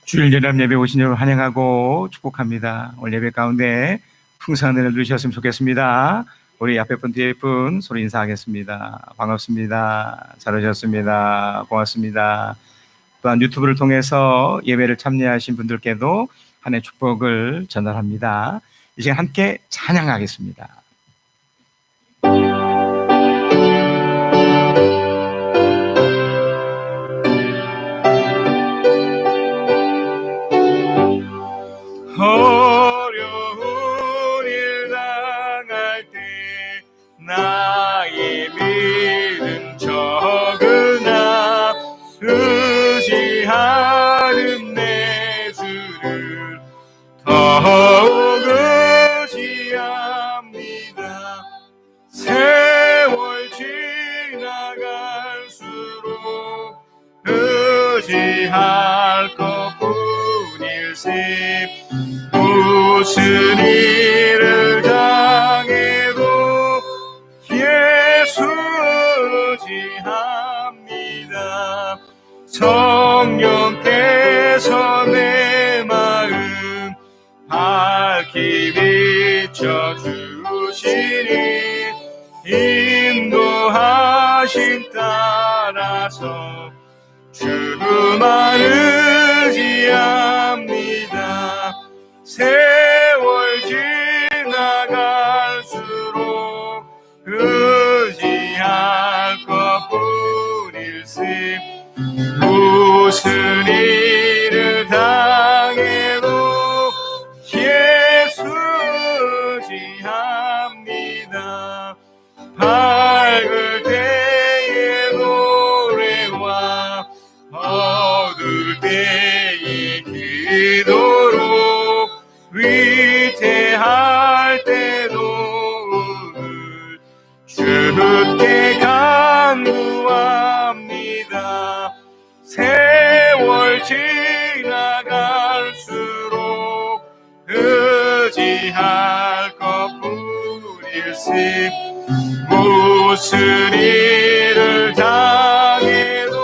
주일 연합 예배 오신 여러분 환영하고 축복합니다. 오늘 예배 가운데 풍성한 은혜를 누리셨으면 좋겠습니다. 우리 앞에 분 뒤에 분 서로 인사하겠습니다. 반갑습니다. 잘 오셨습니다. 고맙습니다. 또한 유튜브를 통해서 예배를 참여하신 분들께도 한 해 축복을 전달합니다. 이 시간 함께 찬양하겠습니다. 어려운 일 당할 때 나의 믿음 적으나 의지하는 내 주를 더욱 의지합니다. 세월 지나갈수록 의지할 것뿐일세. 무슨 일을 당해도 예수 의지합니다. 성령께서 내 마음 밝히 비춰주시니 인도하심 따라서 주만 의지합니다. 세월 지나갈수록 의지할 것뿐일세. 무슨 일을 당해도 예수 의지합니다. 밝을 때의 노래와 어두울 때의 기도로 위태할 때도 오늘 주께 간구합니다. 세월 지나갈수록 의지할 것뿐일세. 무슨 일을 당해도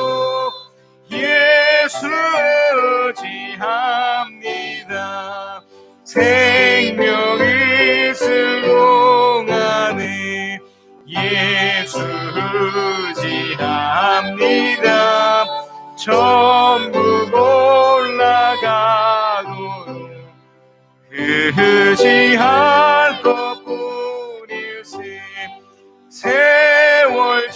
예수 의지합니다. 생명 있을 동안에 예수 의지합니다. 천국 올라가도록 의지할 것뿐일세. 세월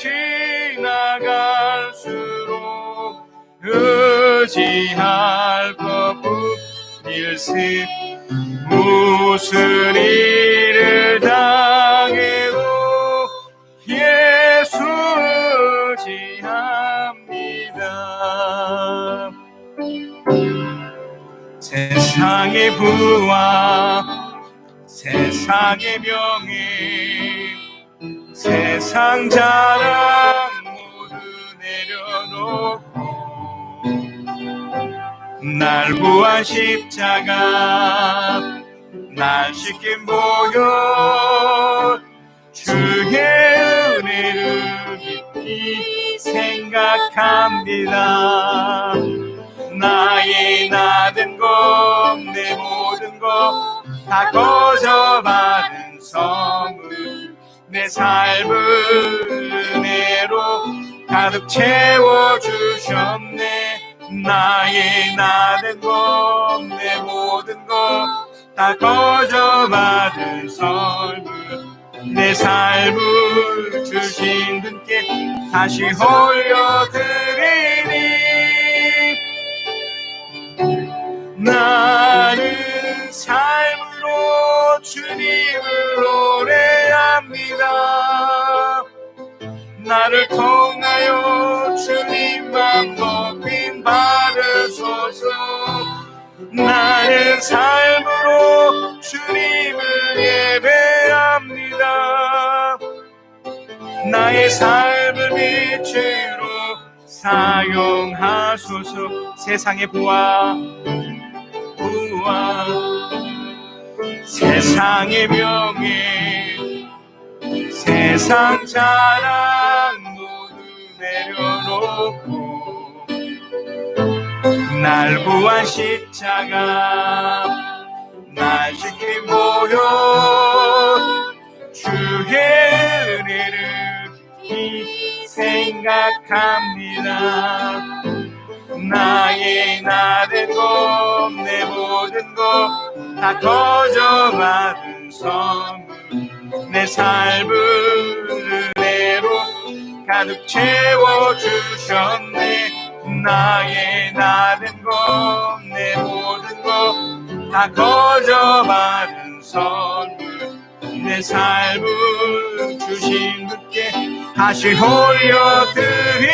지나갈수록 의지할 것뿐일세. 무슨 일을 당해도 예수 의지합니다. 세상의 부와 세상의 명예 세상 자랑 모두 내려놓고 날 구한 십자가 날 씻긴 보혈 주의 은혜를 깊이 생각합니다. 나의 나든 것 내 모든 것 다 거저 받은 선물 내 삶을 은혜로 가득 채워주셨네. 나의 나된 것 내 모든 것 다 거저 받은 선물 내 삶을 주신 분께 다시 올려드리니 나는 삶으로 주님을 노래합니다. 나를 통하여 주님만 높임 받으소서. 나는 삶으로 주님을 예배합니다. 나의 삶을 빛으로 사용하소서. 세상의 부와 세상의 명예 세상 자랑 모두 내려놓고 날 구한 십자가 날 지키모여 주의 은혜를 깊이 생각합니다. 나의 나된 것 내 모든 것 다 거저 받은 선물 내 삶을 은혜로 가득 채워주셨네. 나의 나된 것 내 모든 것 다 거저 받은 선물 내 삶을 주신 분께 다시 올려드리리.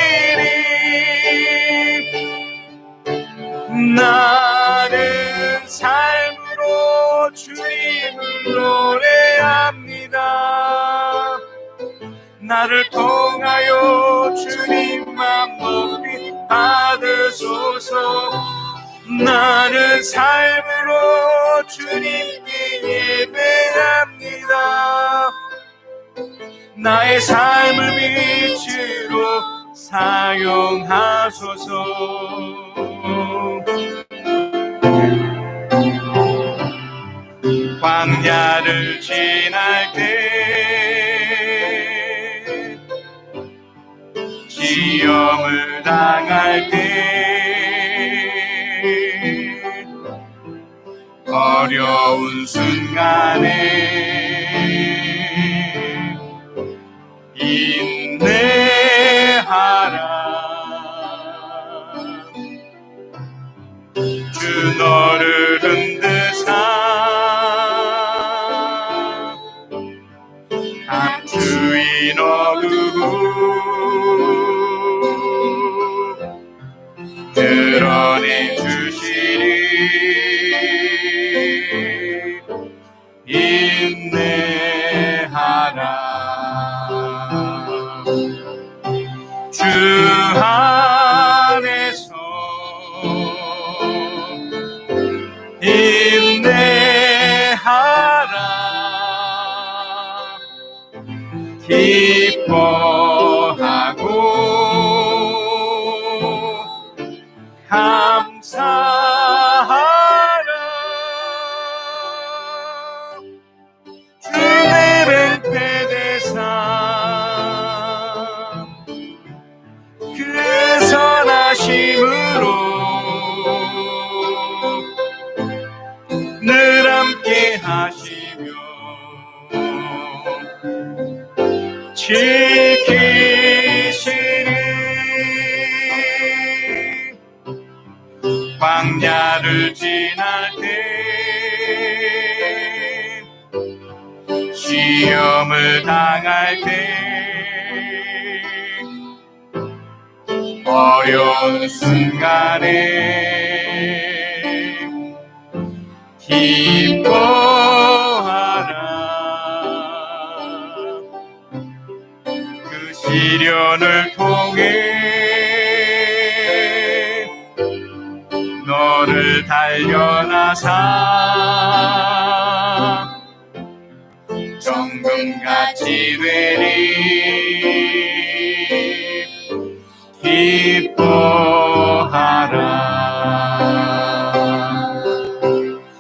나는 삶으로 주님을 노래합니다. 나를 통하여 주님만 높이 받으소서. 나는 삶으로 주님께 예배합니다. 나의 삶을 빛으로 사용하소서. 광야를 지날 때 시험을 당할 때 어려운 순간에 인내하라. 주 너를 흔드사 감추인 어두움 드러내 주시리. 인내하라. 주 안에서 인내하라. 기뻐하고 감사하라. 주의 맹패대사 그 선하심으로 늘 함께 하시며 지키시리. 광야를 지날 때 시험을 당할 때 어려운 순간에 기뻐하라. 그 시련을 통해 너를 단련하사 정금같이 되리. 기뻐하라.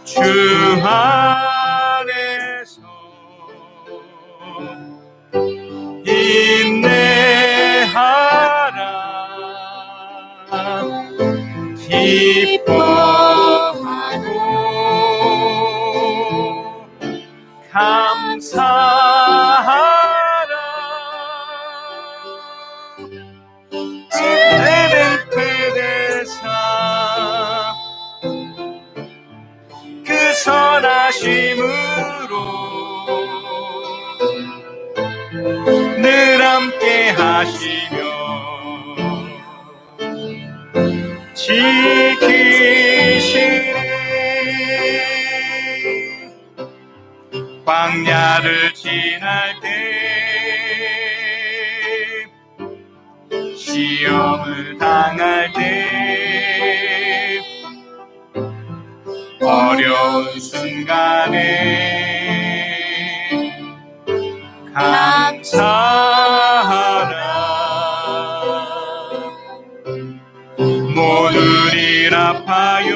주 안에서 인내하라. 기뻐하고 감사하라. 주의 맹패대사 그 선하심으로 늘 함께 하시며 지키시리. 광야를 지날 때 시험을 당할 때 어려운 순간에 감사하라. 모든 일 아파요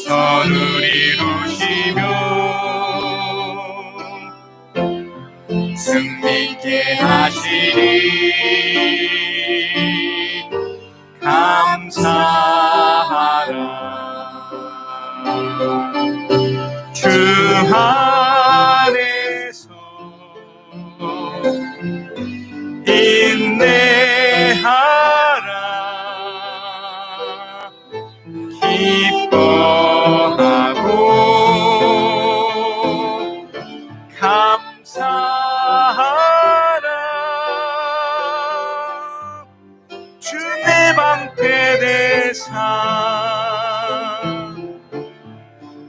선을 이루시며 승리케 하시니 감사하라. 주 안에서 인내하라. 기뻐하고 감사하라. 주 내 방패되사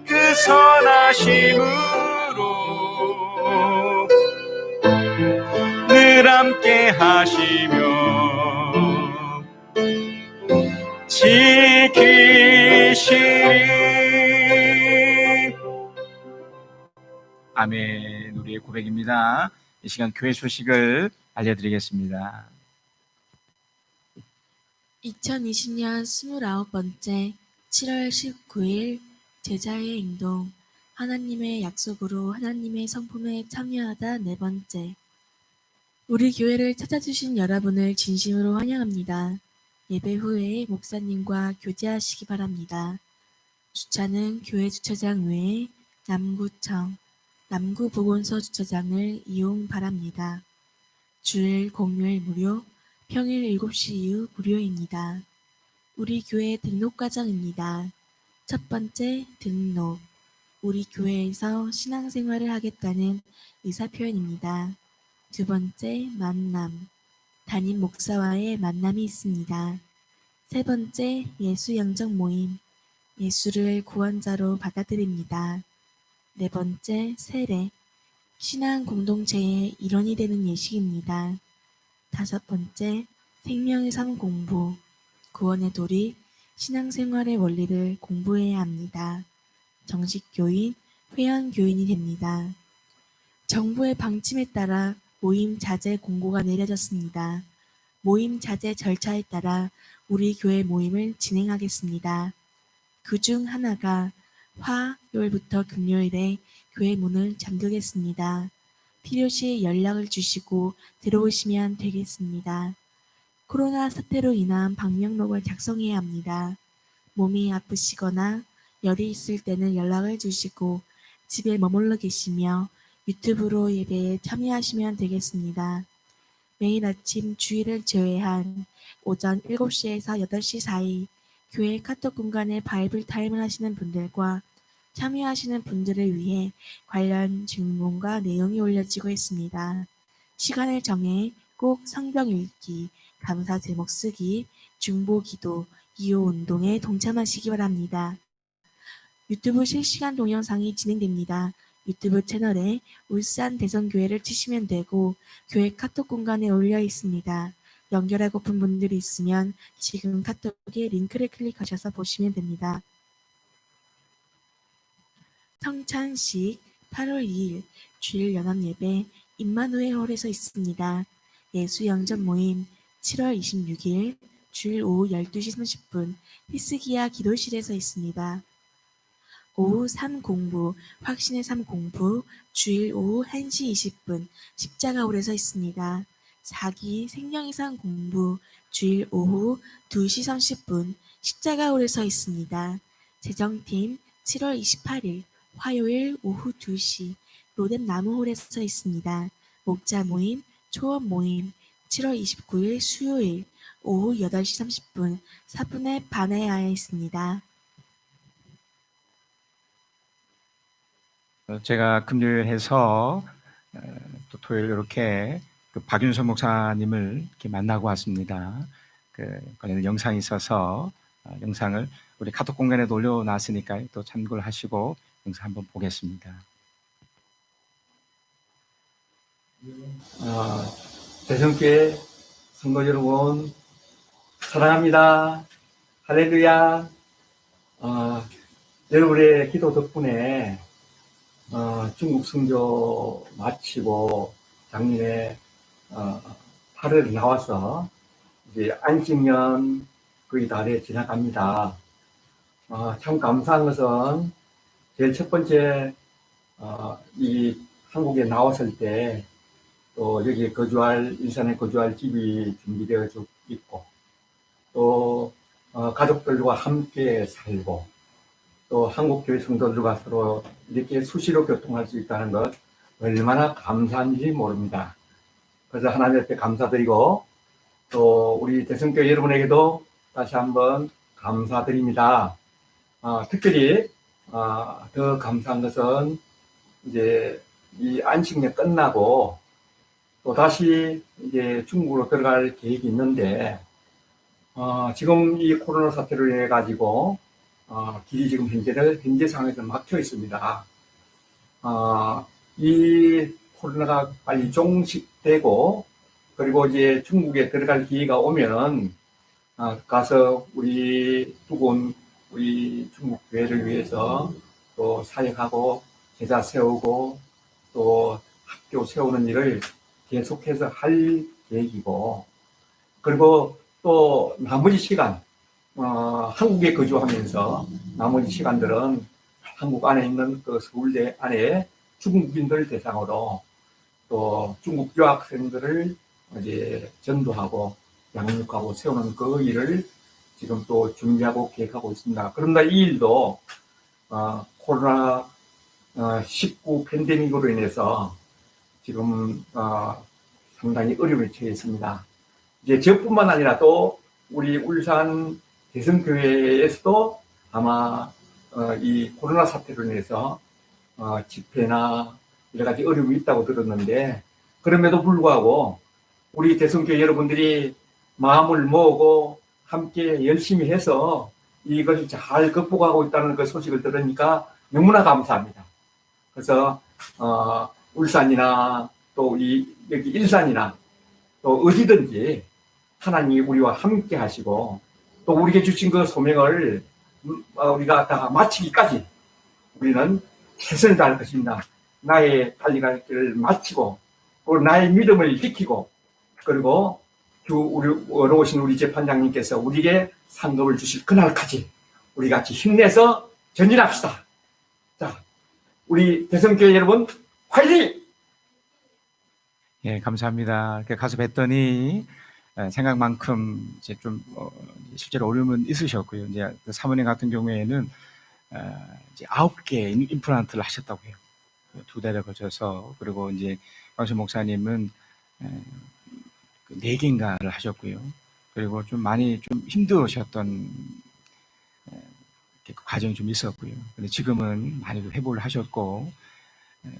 그 선하심으로 늘 함께 하시며 지키시리. 아멘. 우리의 고백입니다. 이 시간 교회 소식을 알려드리겠습니다. 2020년 29번째 7월 19일 제자의 행동, 하나님의 약속으로 하나님의 성품에 참여하다 4번째. 우리 교회를 찾아주신 여러분을 진심으로 환영합니다. 예배 후에 목사님과 교제하시기 바랍니다. 주차는 교회 주차장 외에 남구청, 남구보건소 주차장을 이용 바랍니다. 주일, 공휴일 무료, 평일 7시 이후 무료입니다. 우리 교회 등록 과정입니다. 첫 번째, 등록. 우리 교회에서 신앙생활을 하겠다는 의사표현입니다. 두 번째, 만남. 담임 목사와의 만남이 있습니다. 세 번째, 예수영적 모임. 예수를 구원자로 받아들입니다. 네 번째, 세례. 신앙 공동체의 일원이 되는 예식입니다. 다섯 번째, 생명의 삶 공부. 구원의 도리, 신앙생활의 원리를 공부해야 합니다. 정식 교인, 회원 교인이 됩니다. 정부의 방침에 따라 모임 자제 공고가 내려졌습니다. 모임 자제 절차에 따라 우리 교회 모임을 진행하겠습니다. 그 중 하나가 화요일부터 금요일에 교회 문을 잠그겠습니다. 필요시 연락을 주시고 들어오시면 되겠습니다. 코로나 사태로 인한 방명록을 작성해야 합니다. 몸이 아프시거나 열이 있을 때는 연락을 주시고 집에 머물러 계시며 유튜브로 예배에 참여하시면 되겠습니다. 매일 아침 주일을 제외한 오전 7시에서 8시 사이 교회 카톡 공간에 바이블 타임을 하시는 분들과 참여하시는 분들을 위해 관련 질문과 내용이 올려지고 있습니다. 시간을 정해 꼭 성경 읽기, 감사 제목 쓰기, 중보 기도, 기호 운동에 동참하시기 바랍니다. 유튜브 실시간 동영상이 진행됩니다. 유튜브 채널에 울산 대성교회를 치시면 되고 교회 카톡 공간에 올려 있습니다. 연결하고픈 분들이 있으면 지금 카톡에 링크를 클릭하셔서 보시면 됩니다. 성찬식 8월 2일 주일 연합예배 임마누엘 홀에서 있습니다. 예수영접 모임 7월 26일 주일 오후 12시 30분 히스기야 기도실에서 있습니다. 오후 3 공부, 확신의 3 공부, 주일 오후 1시 20분 십자가홀에서 있습니다. 4기 생명의 3 공부, 주일 오후 2시 30분 십자가홀에서 있습니다. 재정팀 7월 28일 화요일 오후 2시 로뎀 나무홀에서 있습니다. 목자 모임, 초원 모임 7월 29일 수요일 오후 8시 30분 4분의 반야에 있습니다. 제가 금요일 해서 또 토요일 이렇게 그 박윤선 목사님을 이렇게 만나고 왔습니다. 그 관련 영상이 있어서 영상을 우리 카톡 공간에 올려놨으니까 또 참고를 하시고 영상 한번 보겠습니다. 대성교회 성도 여러분 사랑합니다. 할렐루야. 여러분의 기도 덕분에 중국 선교 마치고 작년에 8월에 나와서 이제 안식년 거의 달에 지나갑니다. 참 감사한 것은 제일 첫 번째 이 한국에 나왔을 때 또 여기 일산에 거주할 집이 준비되어 있고 또 가족들과 함께 살고 또 한국교회 성도들과 서로 이렇게 수시로 교통할 수 있다는 것 얼마나 감사한지 모릅니다. 그래서 하나님 앞에 감사드리고 또 우리 대성교회 여러분에게도 다시 한번 감사드립니다. 특별히 더 감사한 것은 이제 이 안식년 끝나고 또 다시 이제 중국으로 들어갈 계획이 있는데 지금 이 코로나 사태로 인해 가지고 길이 지금 현재 상황에서 막혀 있습니다. 이 코로나가 빨리 종식되고 그리고 이제 중국에 들어갈 기회가 오면 가서 우리 두고 우리 중국 교회를 위해서 또 사역하고 제자 세우고 또 학교 세우는 일을 계속해서 할 계획이고 그리고 또 나머지 시간 한국에 거주하면서 나머지 시간들은 한국 안에 있는 그 서울대 안에 중국인들 대상으로 또 중국 유학생들을 이제 전도하고 양육하고 세우는 그 일을 지금 또 준비하고 계획하고 있습니다. 그런가 이 일도 코로나 19 팬데믹으로 인해서 지금 상당히 어려움에 처해 있습니다. 이제 저뿐만 아니라 또 우리 울산 대성교회에서도 아마 이 코로나 사태로 인해서 집회나 여러 가지 어려움이 있다고 들었는데 그럼에도 불구하고 우리 대성교회 여러분들이 마음을 모으고 함께 열심히 해서 이것을 잘 극복하고 있다는 그 소식을 들으니까 너무나 감사합니다. 그래서 울산이나 또 여기 일산이나 또 어디든지 하나님이 우리와 함께 하시고 또 우리에게 주신 그 소명을 우리가 다 마치기까지 우리는 최선을 다할 것입니다. 나의 달려갈 길을 마치고 또 나의 믿음을 지키고 그리고 우리 어려우신 우리 재판장님께서 우리에게 상급을 주실 그날까지 우리 같이 힘내서 전진합시다. 자, 우리 대성교회 여러분 화이팅! 예, 감사합니다. 이렇게 가서 뵀더니 생각만큼 이제 좀 실제로 어려움은 있으셨고요. 이제 그 사모님 같은 경우에는 이제 9개 임플란트를 하셨다고 해요. 2달에 걸쳐서. 그리고 이제 광수 목사님은 4개인가를 하셨고요. 그리고 좀 많이 좀 힘들으셨던 그 과정이 좀 있었고요. 근데 지금은 많이 회복을 하셨고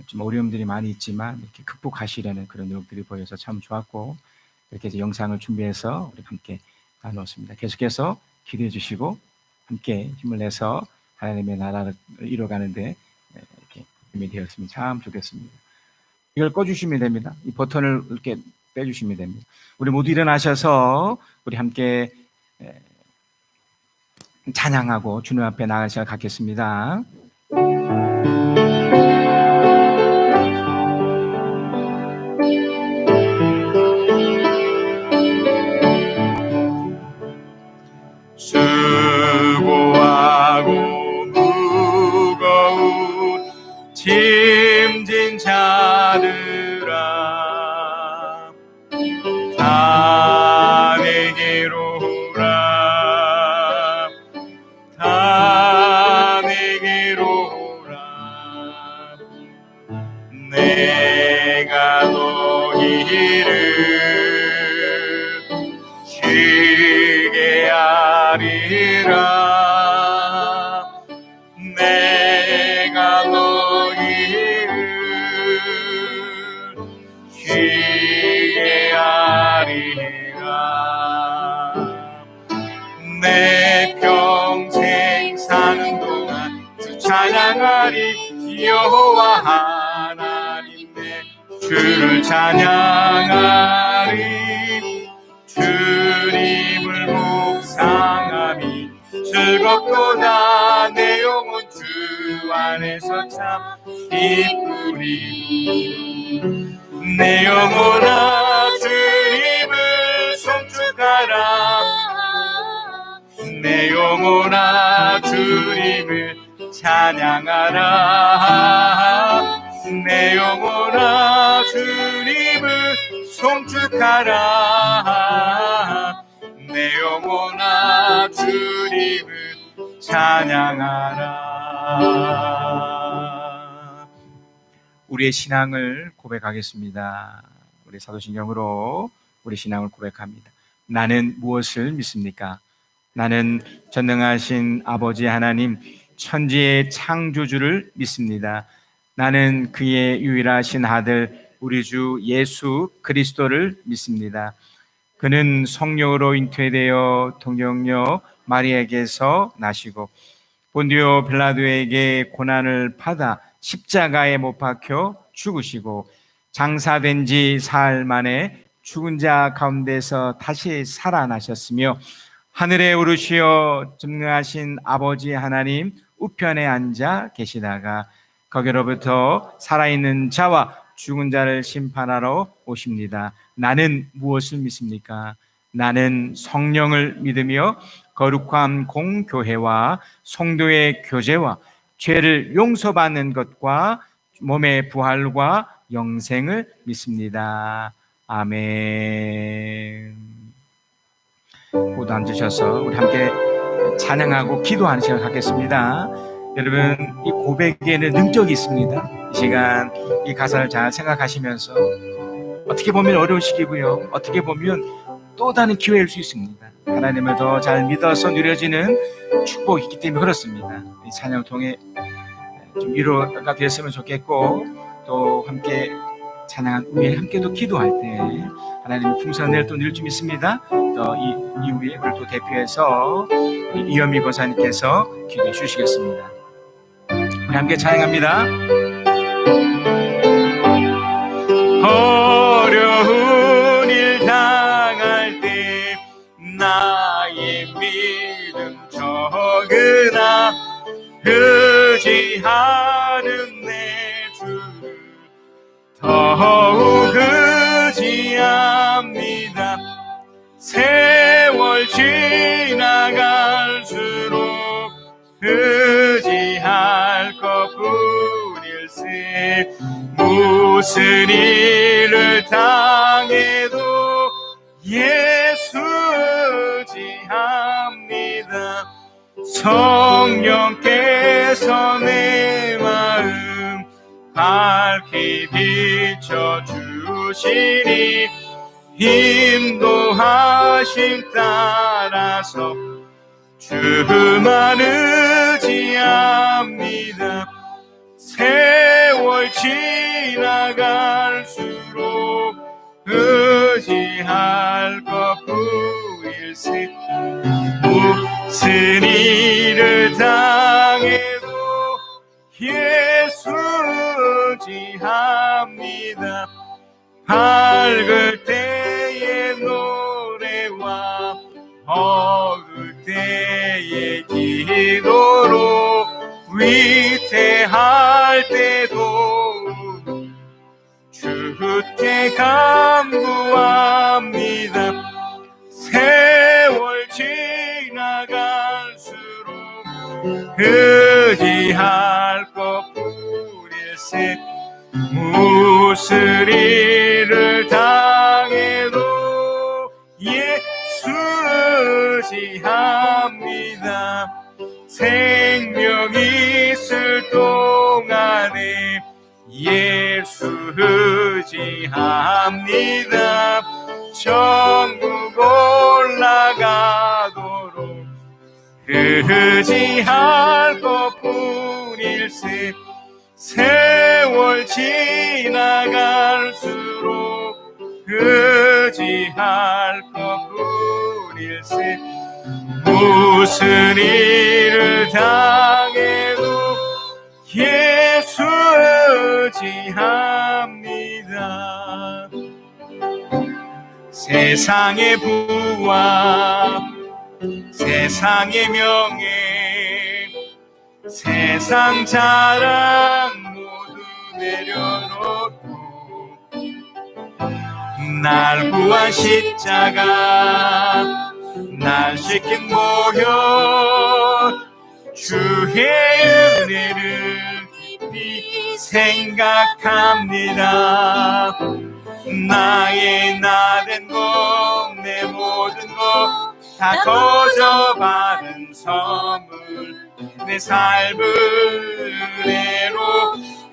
좀 어려움들이 많이 있지만 이렇게 극복하시려는 그런 노력들이 보여서 참 좋았고 이렇게 이제 영상을 준비해서 우리 함께 나누었습니다. 계속해서 기도해 주시고 함께 힘을 내서 하나님의 나라를 이뤄가는데 이렇게 힘이 되었으면 참 좋겠습니다. 이걸 꺼주시면 됩니다. 이 버튼을 이렇게 빼주시면 됩니다. 우리 모두 일어나셔서 우리 함께 찬양하고 주님 앞에 나갈 시간 갖겠습니다. 수고하고 무거운 짐진 자들아 다 내게로 오라 다 내게로 오라 내가 너희를 쉬게 하리라 내가 너희를 쉬게 하리라 내 평생 사는 동안 주 찬양하리 여호와 하나님 내 주를 찬양하리 주님을 묵상하니 즐겁도다 내 영혼 주 안에서 참 기쁘리. 내 영혼아 주님을 송축하라. 내 영혼아 주님을 찬양하라. 내 영혼아 주님을 송축하라. 내 영혼아 주님을 찬양하라. 우리의 신앙을 고백하겠습니다. 우리 사도신경으로 우리 신앙을 고백합니다. 나는 무엇을 믿습니까? 나는 전능하신 아버지 하나님 천지의 창조주를 믿습니다. 나는 그의 유일하신 아들 우리 주 예수 그리스도를 믿습니다. 그는 성령으로 잉태되어 동정녀 마리아에게서 나시고 본디오 빌라도에게 고난을 받아 십자가에 못 박혀 죽으시고 장사된 지 사흘 만에 죽은 자 가운데서 다시 살아나셨으며 하늘에 오르시어 전능하신 아버지 하나님 우편에 앉아 계시다가 거기로부터 살아있는 자와 죽은 자를 심판하러 오십니다. 나는 무엇을 믿습니까? 나는 성령을 믿으며 거룩한 공교회와 성도의 교제와 죄를 용서받는 것과 몸의 부활과 영생을 믿습니다. 아멘. 모두 앉으셔서 우리 함께 찬양하고 기도하는 시간 갖겠습니다. 여러분, 이 고백에는 능력이 있습니다. 이 시간 이 가사를 잘 생각하시면서 어떻게 보면 어려운 시기고요, 어떻게 보면 또 다른 기회일 수 있습니다. 하나님을 더 잘 믿어서 누려지는 축복이 있기 때문에 그렇습니다. 이 찬양을 통해 좀 위로가 되었으면 좋겠고, 또 함께 찬양한 후에 함께 또 기도할 때 하나님의 풍성을 또 누릴 줄 믿습니다. 또 이 이후에 우리 또 대표해서 이현미 권사님께서 기도해 주시겠습니다. 우리 함께 찬양합니다. 어려운 일 당할 때 나의 믿음 적으나 의지하는 내 주를 더욱 의지합니다. 세월 지나갈수록 의지할 것뿐일세. 무슨 일을 당해도 예수 의지합니다. 성령께서 내 마음 밝히 비춰주시니 인도하심 따라서 주만 의지합니다. 세월 지나갈수록 의지할 것뿐일세. 무슨 일을 당해도 예수 의지합니다. 밝을 때의 노래와 어두울 때의 기도로 위태할 때도 주께 간구합니다. 세월 지나갈수록 의지할 것뿐일세. 무슨 일을 당해도 예수 의지합니다. 생명 있을 동안에 예수 의지합니다. 천국 올라가도록 의지할 것뿐일세. 세월 지나갈수록 의지할 것뿐일세. 무슨 일을 당해도 예수 의지합니다. 세상의 부와 세상의 명예 세상 자랑 모두 내려놓고 날 구한 십자가 날 시킨 모형 주의 은혜를 깊이 생각합니다. 나의 나 된 것 내 모든 것 다 거저 받은 선물 내 삶을 은혜로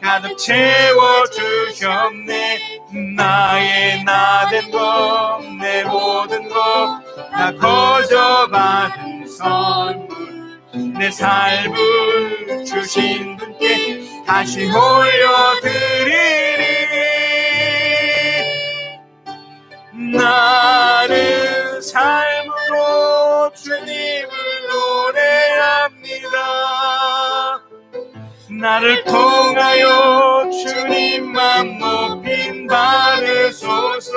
가득 채워주셨네. 나의 나 된 것 내 모든 것 다 거저 받은 선물 내 삶을 주신 분께 다시 올려드리리. 나는 삶으로 주님을 노래합니다. 나를 통하여 주님만 높임 받으소서.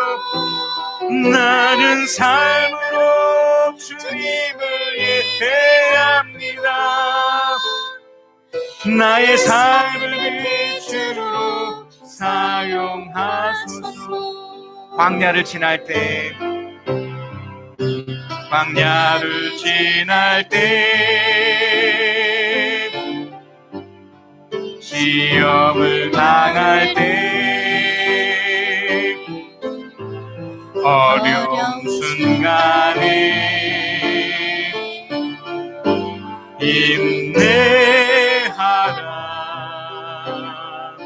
나는 삶으로 주님을 예배합니다. 나의 삶을 빛으로 사용하소서. 광야를 지날 때 광야를 지날 때 시험을 당할 때 어려운 순간에 인내하라.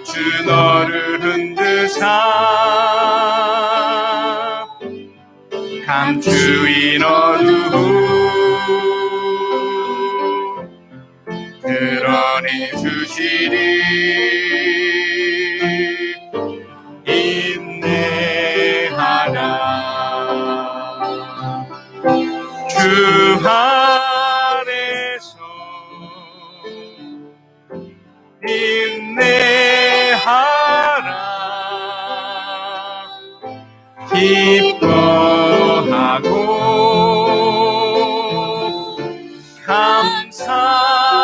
주 너를 흔드사 감추인 어두움 드러내 주시리. 인내하라. 주 안에서 인내하라. 기뻐하고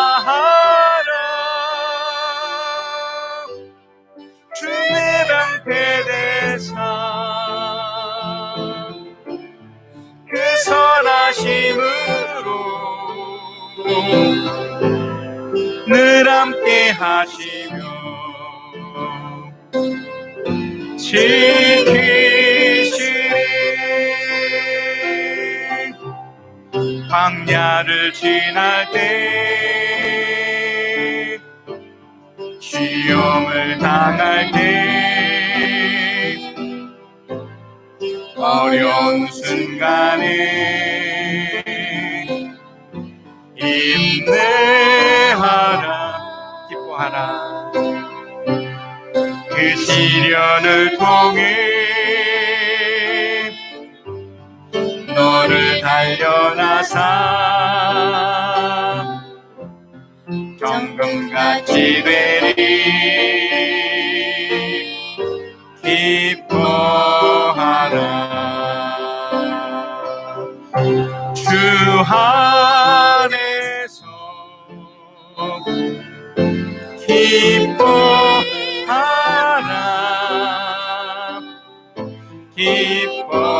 감사하라. 주의 방패 대사 그 선하심으로 늘 함께 하시며 지키시리. 광야를 지날 때 시험을 당할 때 어려운 순간에 인내하라. 기뻐하라. 그 시련을 통해 너를 달려나사 경금같이 되리. 기뻐하라. 주 안에서 기뻐하라. 기뻐하고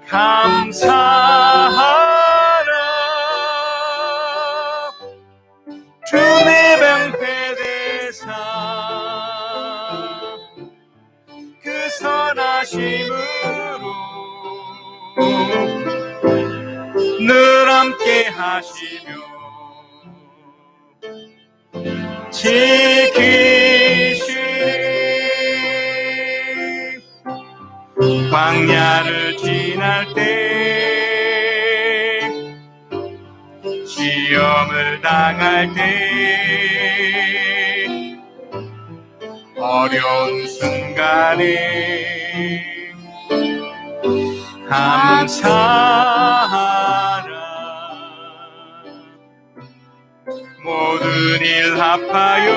감사하라. 주의 방패 대사 그 선하심으로 늘 함께 하시며 지키시리. 광야를 지날 때 시험을 당할 때 어려운 순간에 감사하라. 모든 일 합하여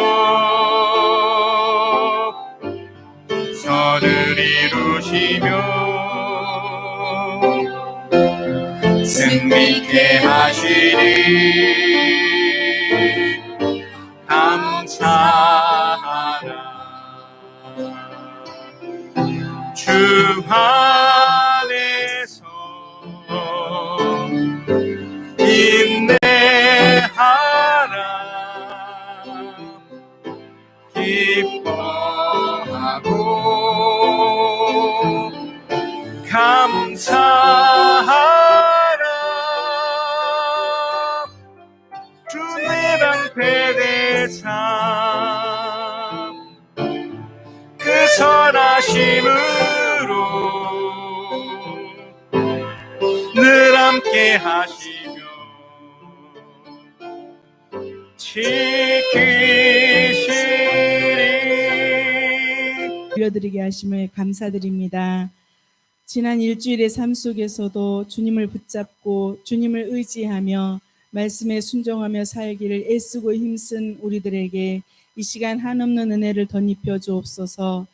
선을 이루시며 믿게 하시니 감사하라. 주 안에서 인내하라. 기뻐하고 감사하라. 주 내 방패 대상 그 선하심으로 늘 함께 하시며 지키시리. 올려드리게 하심을 감사드립니다. 지난 일주일의 삶 속에서도 주님을 붙잡고 주님을 의지하며 말씀에 순종하며 살기를 애쓰고 힘쓴 우리들에게 이 시간 한없는 은혜를 덧입혀 주옵소서.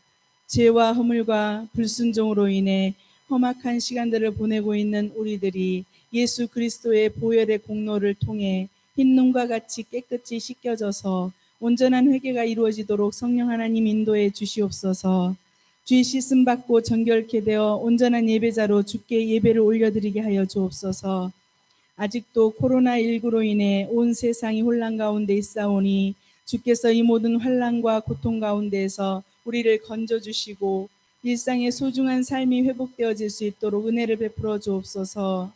죄와 허물과 불순종으로 인해 험악한 시간들을 보내고 있는 우리들이 예수 그리스도의 보혈의 공로를 통해 흰 눈과 같이 깨끗이 씻겨져서 온전한 회개가 이루어지도록 성령 하나님 인도해 주시옵소서. 죄 씻음 받고 정결케 되어 온전한 예배자로 주께 예배를 올려드리게 하여 주옵소서. 아직도 코로나19로 인해 온 세상이 혼란 가운데 있사오니 주께서 이 모든 환난과 고통 가운데에서 우리를 건져주시고 일상의 소중한 삶이 회복되어질 수 있도록 은혜를 베풀어 주옵소서.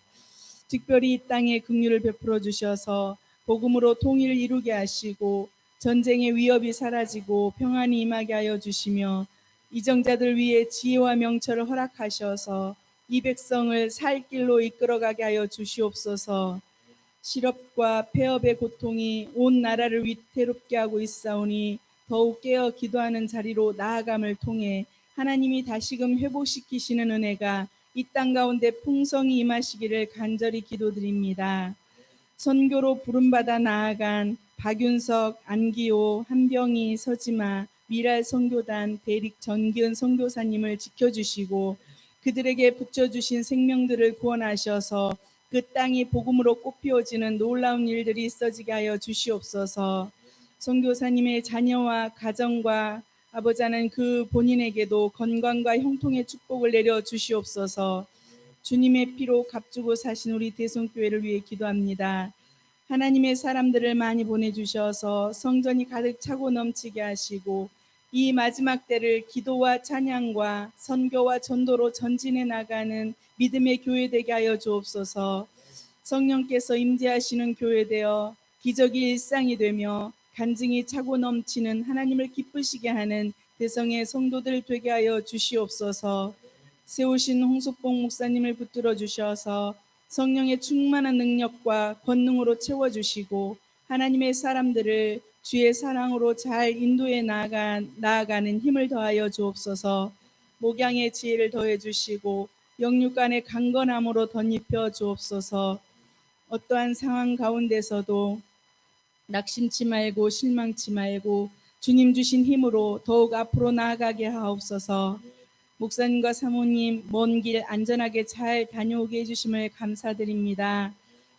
특별히 이 땅에 긍휼을 베풀어 주셔서 복음으로 통일을 이루게 하시고 전쟁의 위협이 사라지고 평안이 임하게 하여 주시며 이정자들 위해 지혜와 명철을 허락하셔서 이 백성을 살 길로 이끌어가게 하여 주시옵소서. 실업과 폐업의 고통이 온 나라를 위태롭게 하고 있사오니 더욱 깨어 기도하는 자리로 나아감을 통해 하나님이 다시금 회복시키시는 은혜가 이 땅 가운데 풍성히 임하시기를 간절히 기도드립니다. 선교로 부름받아 나아간 박윤석, 안기호, 한병희, 서지마, 미랄 선교단, 대릭 전기은 선교사님을 지켜주시고 그들에게 붙여주신 생명들을 구원하셔서 그 땅이 복음으로 꽃피워지는 놀라운 일들이 있어지게 하여 주시옵소서. 선교사님의 자녀와 가정과 아버지는 그 본인에게도 건강과 형통의 축복을 내려 주시옵소서. 주님의 피로 값주고 사신 우리 대성교회를 위해 기도합니다. 하나님의 사람들을 많이 보내주셔서 성전이 가득 차고 넘치게 하시고 이 마지막 때를 기도와 찬양과 선교와 전도로 전진해 나가는 믿음의 교회 되게 하여 주옵소서. 성령께서 임재하시는 교회 되어 기적이 일상이 되며 간증이 차고 넘치는 하나님을 기쁘시게 하는 대성의 성도들 되게 하여 주시옵소서. 세우신 홍석봉 목사님을 붙들어 주셔서 성령의 충만한 능력과 권능으로 채워주시고 하나님의 사람들을 주의 사랑으로 잘 인도해 나아가는 힘을 더하여 주옵소서. 목양의 지혜를 더해 주시고 영육간의 강건함으로 덧입혀 주옵소서. 어떠한 상황 가운데서도 낙심치 말고 실망치 말고 주님 주신 힘으로 더욱 앞으로 나아가게 하옵소서. 목사님과 사모님 먼 길 안전하게 잘 다녀오게 해주심을 감사드립니다.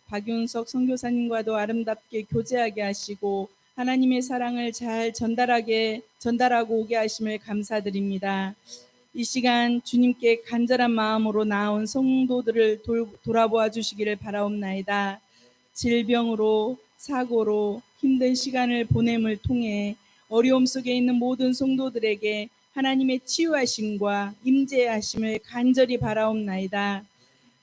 박윤석 선교사님과도 아름답게 교제하게 하시고 하나님의 사랑을 잘 전달하고 오게 하심을 감사드립니다. 이 시간 주님께 간절한 마음으로 나온 성도들을 돌아보아 주시기를 바라옵나이다. 질병으로 사고로 힘든 시간을 보냄을 통해 어려움 속에 있는 모든 성도들에게 하나님의 치유하심과 임재하심을 간절히 바라옵나이다.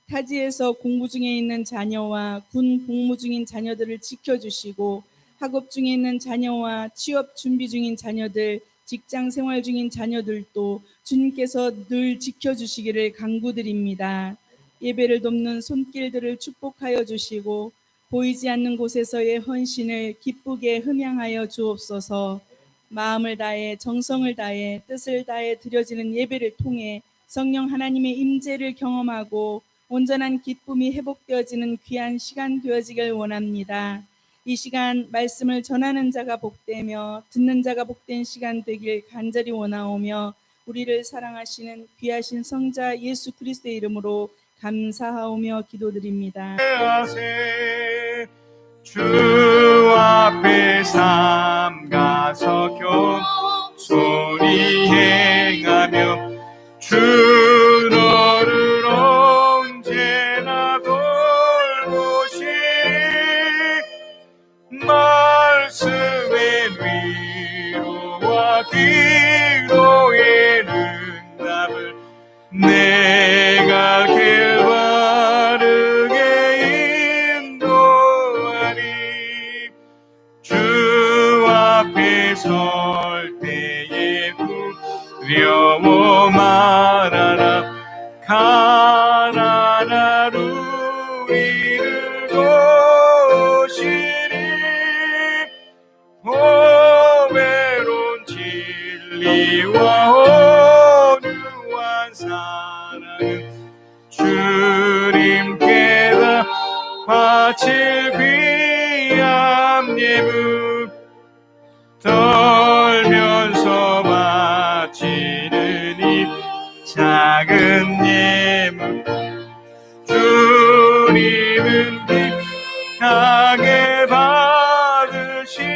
타지에서 공부 중에 있는 자녀와 군 복무 중인 자녀들을 지켜주시고 학업 중에 있는 자녀와 취업 준비 중인 자녀들, 직장 생활 중인 자녀들도 주님께서 늘 지켜주시기를 간구드립니다. 예배를 돕는 손길들을 축복하여 주시고 보이지 않는 곳에서의 헌신을 기쁘게 흠양하여 주옵소서. 마음을 다해 정성을 다해 뜻을 다해 드려지는 예배를 통해 성령 하나님의 임재를 경험하고 온전한 기쁨이 회복되어지는 귀한 시간 되어지길 원합니다. 이 시간 말씀을 전하는 자가 복되며 듣는 자가 복된 시간 되길 간절히 원하오며 우리를 사랑하시는 귀하신 성자 예수 그리스도의 이름으로 감사하오며 기도드립니다. 하세 주 앞에 삼가서 겸손히 행하며 주 너를 언제나 돌보시니 말씀의 위로와 기도의 응답을 내가 길 바르게 인도하리 주 앞에 설 때에 두려워 말아라 가난한 우리를 도우시리 보배로운 진리와 온유한 사랑은 주님께 다 바칠 귀한 예물 떨면서 바치는 이 작은 예물 주님은 귀하게 받으시리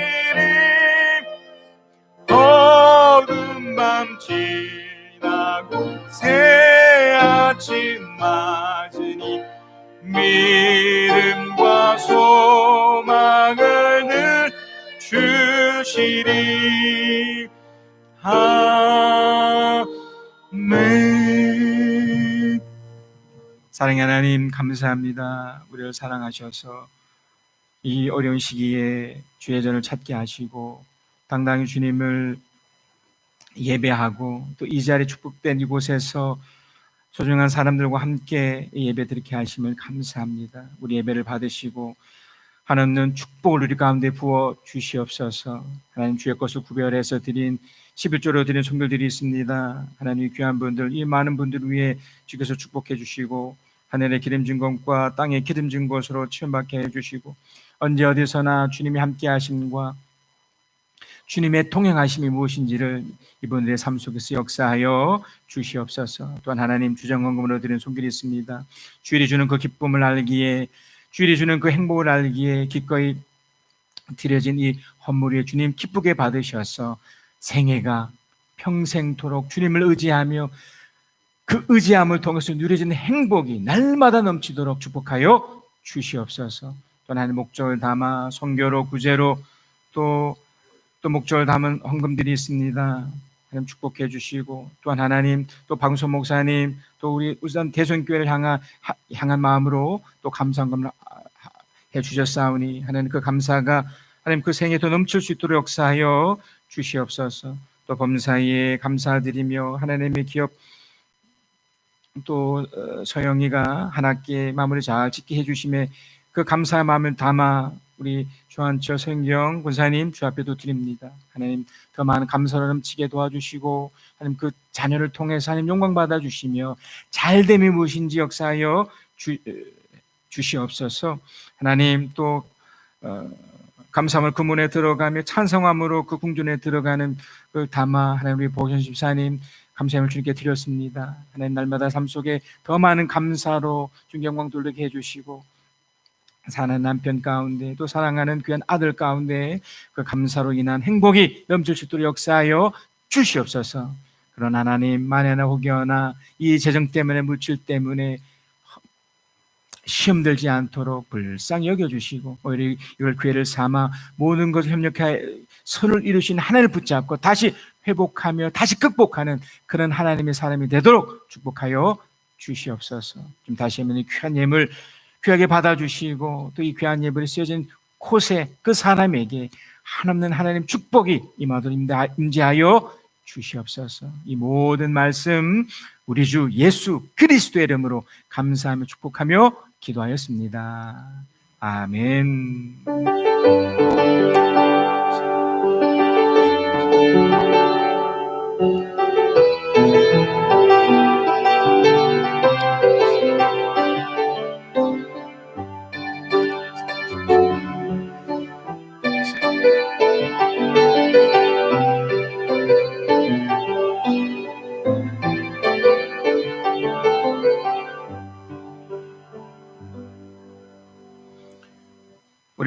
어두운 밤 지나고 새 아침 맞으니 믿음과 소망을 늘 주시리 아멘. 사랑의 하나님 감사합니다. 우리를 사랑하셔서 이 어려운 시기에 주의 전을 찾게 하시고 당당히 주님을 예배하고 또 이 자리에 축복된 이곳에서 소중한 사람들과 함께 예배 드리게 하심을 감사합니다. 우리 예배를 받으시고 하나님은 축복을 우리 가운데 부어 주시옵소서. 하나님 주의 것을 구별해서 드린 11조로 드린 손들들이 있습니다. 하나님 귀한 분들 이 많은 분들을 위해 주께서 축복해 주시고 하늘의 기름진 것과 땅의 기름진 것으로 치유받게 해주시고 언제 어디서나 주님이 함께 하심과 주님의 통행하심이 무엇인지를 이분들의 삶 속에서 역사하여 주시옵소서. 또한 하나님 주정헌금으로 드린 손길이 있습니다. 주일이 주는 그 기쁨을 알기에 주일이 주는 그 행복을 알기에 기꺼이 드려진 이 헌물이 주님 기쁘게 받으셔서 생애가 평생토록 주님을 의지하며 그 의지함을 통해서 누려지는 행복이 날마다 넘치도록 축복하여 주시옵소서. 또 하나님 목적을 담아 선교로 구제로 또 목적을 담은 헌금들이 있습니다. 하나님 축복해 주시고 또한 하나님 또 방송 목사님 또 우리 우선 대선교회를 향한 마음으로 또 감사헌금을 해 주셨사오니 하나님 그 감사가 하나님 그 생에 더 넘칠 수 있도록 역사하여 주시옵소서. 또 범사에 감사드리며 하나님의 기업 또 서영이가 한 학기에 마무리 잘 짓게 해주심에 그 감사의 마음을 담아 우리 조한철 성경 권사님 주 앞에도 드립니다. 하나님 더 많은 감사를 넘치게 도와주시고 하나님 그 자녀를 통해서 하나님 영광 받아주시며 잘됨이 무엇인지 역사하여 주시옵소서. 하나님 또 감사함을 그 문에 들어가며 찬성함으로 그 궁전에 들어가는 그 담아 하나님 우리 보현 집사님 감사함을 주님께 드렸습니다. 하나님 날마다 삶 속에 더 많은 감사로 주님 영광 돌리게 해주시고 사는 남편 가운데 또 사랑하는 귀한 아들 가운데 그 감사로 인한 행복이 넘칠 수 있도록 역사하여 주시옵소서. 그런 하나님 만에나 혹여나 이 재정 때문에 물질 때문에 시험 들지 않도록 불쌍히 여겨주시고 오히려 이걸 기회를 삼아 모든 것을 협력하여 선을 이루신 하나님을 붙잡고 다시 회복하며 다시 극복하는 그런 하나님의 사람이 되도록 축복하여 주시옵소서. 좀 다시 한번 이 귀한 예물 귀하게 받아주시고 또 이 귀한 예물이 쓰여진 곳에 그 사람에게 한없는 하나님 축복이 임하도록 임재하여 주시옵소서. 이 모든 말씀 우리 주 예수 그리스도의 이름으로 감사하며 축복하며 기도하였습니다. 아멘.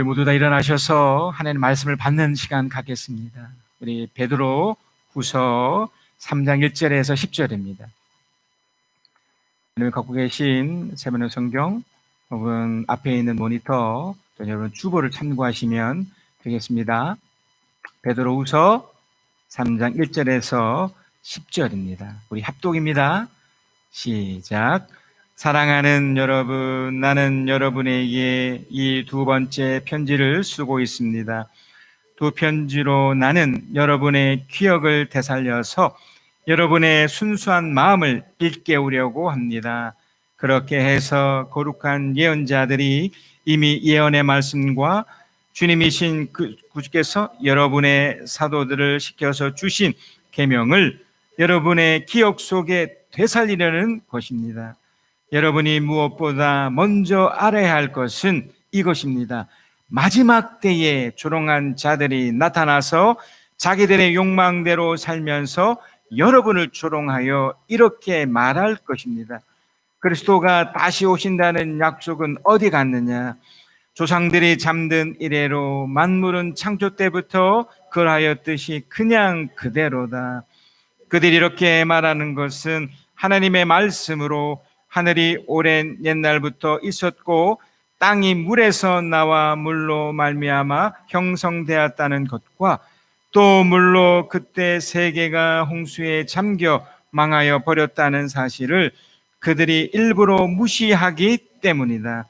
우리 모두 다 일어나셔서 하나님 말씀을 받는 시간 갖겠습니다. 우리 베드로 후서 3장 1절에서 10절입니다. 여러분 갖고 계신 세번의 성경 혹은 앞에 있는 모니터 또 여러분 주보를 참고하시면 되겠습니다. 베드로 후서 3장 1절에서 10절입니다. 우리 합독입니다. 시작. 사랑하는 여러분, 나는 여러분에게 이 두 번째 편지를 쓰고 있습니다. 두 편지로 나는 여러분의 기억을 되살려서 여러분의 순수한 마음을 일깨우려고 합니다. 그렇게 해서 거룩한 예언자들이 이미 예언의 말씀과 주님이신 주께서 여러분의 사도들을 시켜서 주신 계명을 여러분의 기억 속에 되살리려는 것입니다. 여러분이 무엇보다 먼저 알아야 할 것은 이것입니다. 마지막 때에 조롱한 자들이 나타나서 자기들의 욕망대로 살면서 여러분을 조롱하여 이렇게 말할 것입니다. 그리스도가 다시 오신다는 약속은 어디 갔느냐? 조상들이 잠든 이래로 만물은 창조 때부터 그러하였듯이 그냥 그대로다. 그들이 이렇게 말하는 것은 하나님의 말씀으로 하늘이 오랜 옛날부터 있었고 땅이 물에서 나와 물로 말미암아 형성되었다는 것과 또 물로 그때 세계가 홍수에 잠겨 망하여 버렸다는 사실을 그들이 일부러 무시하기 때문이다.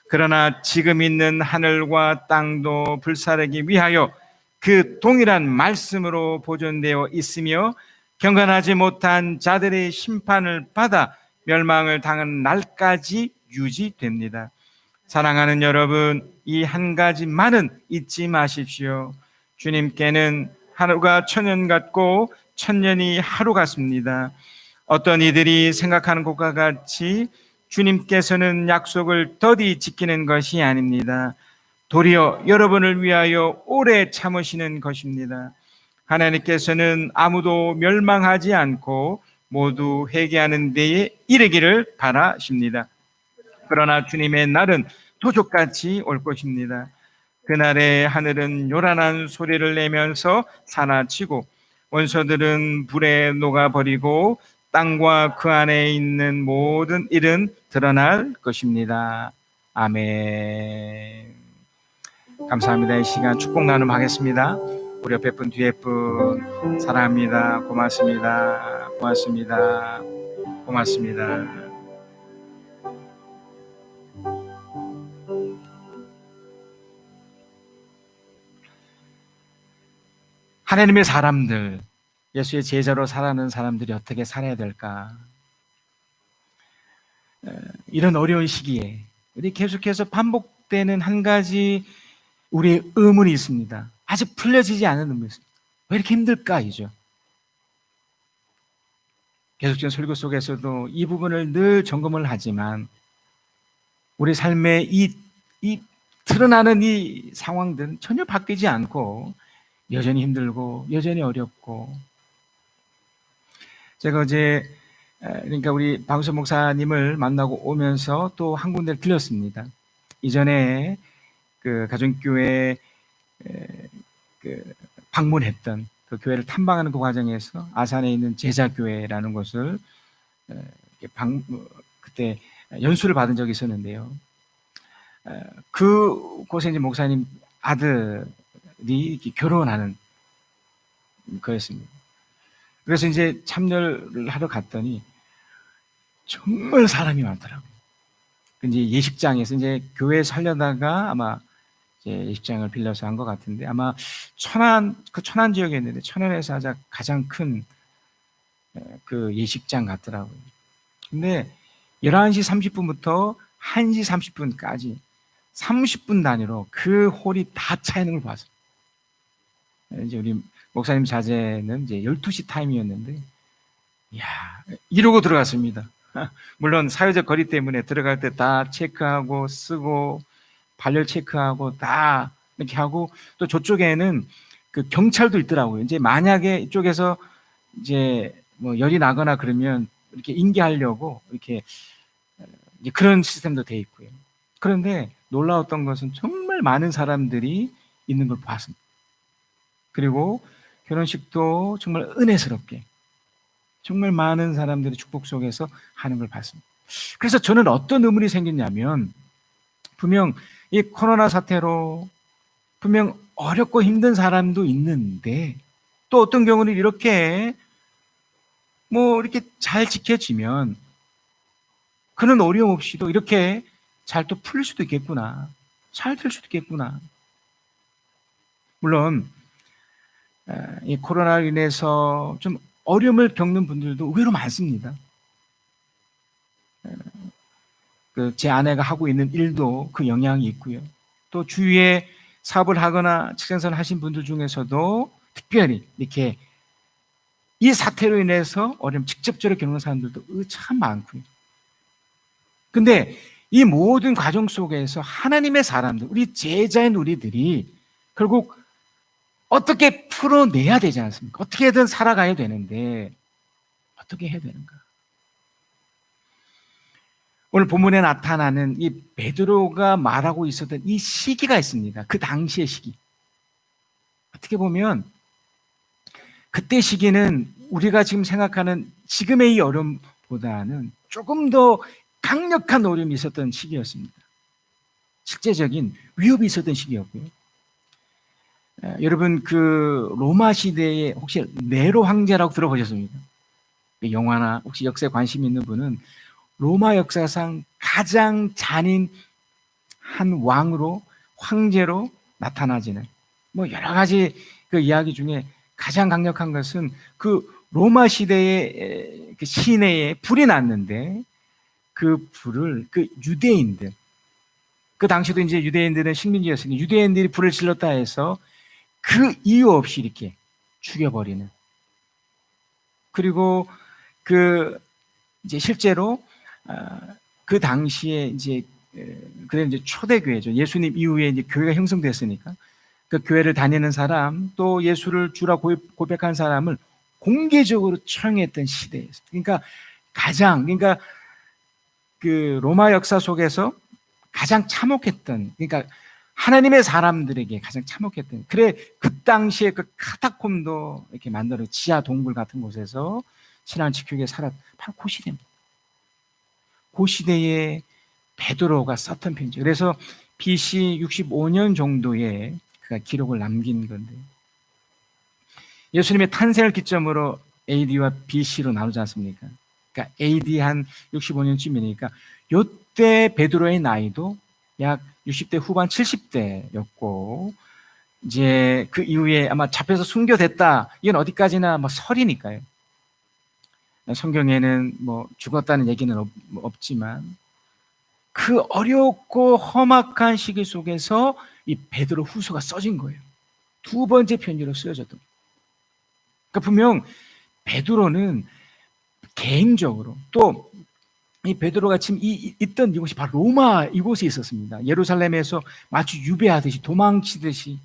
그러나 지금 있는 하늘과 땅도 불사르기 위하여 그 동일한 말씀으로 보존되어 있으며 경건하지 못한 자들의 심판을 받아 멸망을 당한 날까지 유지됩니다. 사랑하는 여러분, 이 한 가지만은 잊지 마십시오. 주님께는 하루가 천년 같고 천년이 하루 같습니다. 어떤 이들이 생각하는 것과 같이 주님께서는 약속을 더디 지키는 것이 아닙니다. 도리어 여러분을 위하여 오래 참으시는 것입니다. 하나님께서는 아무도 멸망하지 않고 모두 회개하는 데에 이르기를 바라십니다. 그러나 주님의 날은 도적같이 올 것입니다. 그날에 하늘은 요란한 소리를 내면서 사나치고 원소들은 불에 녹아버리고 땅과 그 안에 있는 모든 일은 드러날 것입니다. 아멘. 감사합니다. 이 시간 축복 나눔하겠습니다. 우리 옆에 분 뒤에 분 사랑합니다. 고맙습니다. 고맙습니다. 고맙습니다. 하나님의 사람들, 예수의 제자로 살아가는 사람들이 어떻게 살아야 될까? 이런 어려운 시기에 우리 계속해서 반복되는 한 가지 우리의 의문이 있습니다. 아직 풀려지지 않은 의문이 있습니다. 왜 이렇게 힘들까? 이죠. 계속적인 설교 속에서도 이 부분을 늘 점검을 하지만 우리 삶에 이 드러나는 이 상황들은 전혀 바뀌지 않고 여전히 힘들고 여전히 어렵고, 제가 어제 그러니까 우리 박우선 목사님을 만나고 오면서 또 한 군데를 들렸습니다. 이전에 그 가정교회 그 방문했던 그 교회를 탐방하는 그 과정에서 아산에 있는 제자교회라는 곳을 그때 연수를 받은 적이 있었는데요. 그곳에 이제 목사님 아들이 이렇게 결혼하는 거였습니다. 그래서 이제 참여를 하러 갔더니 정말 사람이 많더라고요. 이제 예식장에서 이제 교회 살려다가 아마 이제 예식장을 빌려서 한 것 같은데, 아마 천안 지역이었는데 천안에서 가장 큰 그 예식장 같더라고요. 근데 11시 30분부터 1시 30분까지 30분 단위로 그 홀이 다 차 있는 걸 봤어요. 이제 우리 목사님 자제는 이제 12시 타임이었는데, 이야, 이러고 들어갔습니다. 물론 사회적 거리 때문에 들어갈 때 다 체크하고 쓰고 발열 체크하고 다 이렇게 하고, 또 저쪽에는 그 경찰도 있더라고요. 이제 만약에 이쪽에서 이제 뭐 열이 나거나 그러면 이렇게 인계하려고 이렇게 이제 그런 시스템도 돼 있고요. 그런데 놀라웠던 것은 정말 정말 많은 사람들이 있는 걸 봤습니다. 그리고 결혼식도 정말 은혜스럽게 정말 많은 사람들이 축복 속에서 하는 걸 봤습니다. 그래서 저는 어떤 의문이 생겼냐면, 분명 이 코로나 사태로 분명 어렵고 힘든 사람도 있는데, 또 어떤 경우는 이렇게 이렇게 잘 지켜지면 그런 어려움 없이도 이렇게 잘 또 풀릴 수도 있겠구나, 잘 될 수도 있겠구나. 물론 이 코로나로 인해서 좀 어려움을 겪는 분들도 의외로 많습니다. 제 아내가 하고 있는 일도 그 영향이 있고요. 또 주위에 사업을 하거나 직장생활 하신 분들 중에서도 특별히 이렇게 이 사태로 인해서 어려움 직접적으로 겪는 사람들도 참 많고요. 근데 이 모든 과정 속에서 하나님의 사람들, 우리 제자인 우리들이 결국 어떻게 풀어내야 되지 않습니까? 어떻게든 살아가야 되는데 어떻게 해야 되는가? 오늘 본문에 나타나는 이 베드로가 말하고 있었던 이 시기가 있습니다. 그 당시의 시기. 어떻게 보면 그때 시기는 우리가 지금 생각하는 지금의 이 어려움보다는 조금 더 강력한 어려움이 있었던 시기였습니다. 실제적인 위협이 있었던 시기였고요. 여러분, 그 로마 시대에 혹시 네로 황제라고 들어보셨습니까? 영화나 혹시 역사에 관심 있는 분은 로마 역사상 가장 잔인한 왕으로, 황제로 나타나지는 여러 가지 그 이야기 중에 가장 강력한 것은 그 로마 시대의 그 시내에 불이 났는데 그 불을 그 유대인들, 그 당시도 이제 유대인들은 식민지였으니 유대인들이 불을 질렀다 해서 그 이유 없이 이렇게 죽여버리는. 그리고 그 이제 실제로 그 당시에 이제 초대교회죠. 예수님 이후에 이제 교회가 형성됐으니까 그 교회를 다니는 사람, 또 예수를 주라 고백한 사람을 공개적으로 처형했던 시대였어요. 그러니까 그 로마 역사 속에서 가장 참혹했던, 그러니까 하나님의 사람들에게 가장 참혹했던, 그래 그 당시에 그 카타콤도 이렇게 만들어 지하 동굴 같은 곳에서 신앙을 지키기 위해 살았, 바로 그 시대입니다. 그 시대에 베드로가 썼던 편지. 그래서 BC 65년 정도에 그가 기록을 남긴 건데, 예수님의 탄생을 기점으로 AD와 BC로 나누지 않습니까? 그러니까 AD 한 65년쯤이니까 요때 베드로의 나이도 약 60대 후반 70대였고, 이제 그 이후에 아마 잡혀서 순교됐다, 이건 어디까지나 설이니까요. 성경에는 죽었다는 얘기는 없지만 그 어렵고 험악한 시기 속에서 이 베드로 후서가 써진 거예요. 두 번째 편지로 쓰여졌던 거예요. 그러니까 분명 베드로는 개인적으로, 또 이 베드로가 지금 있던 이곳이 바로 로마 이곳에 있었습니다. 예루살렘에서 마치 유배하듯이 도망치듯이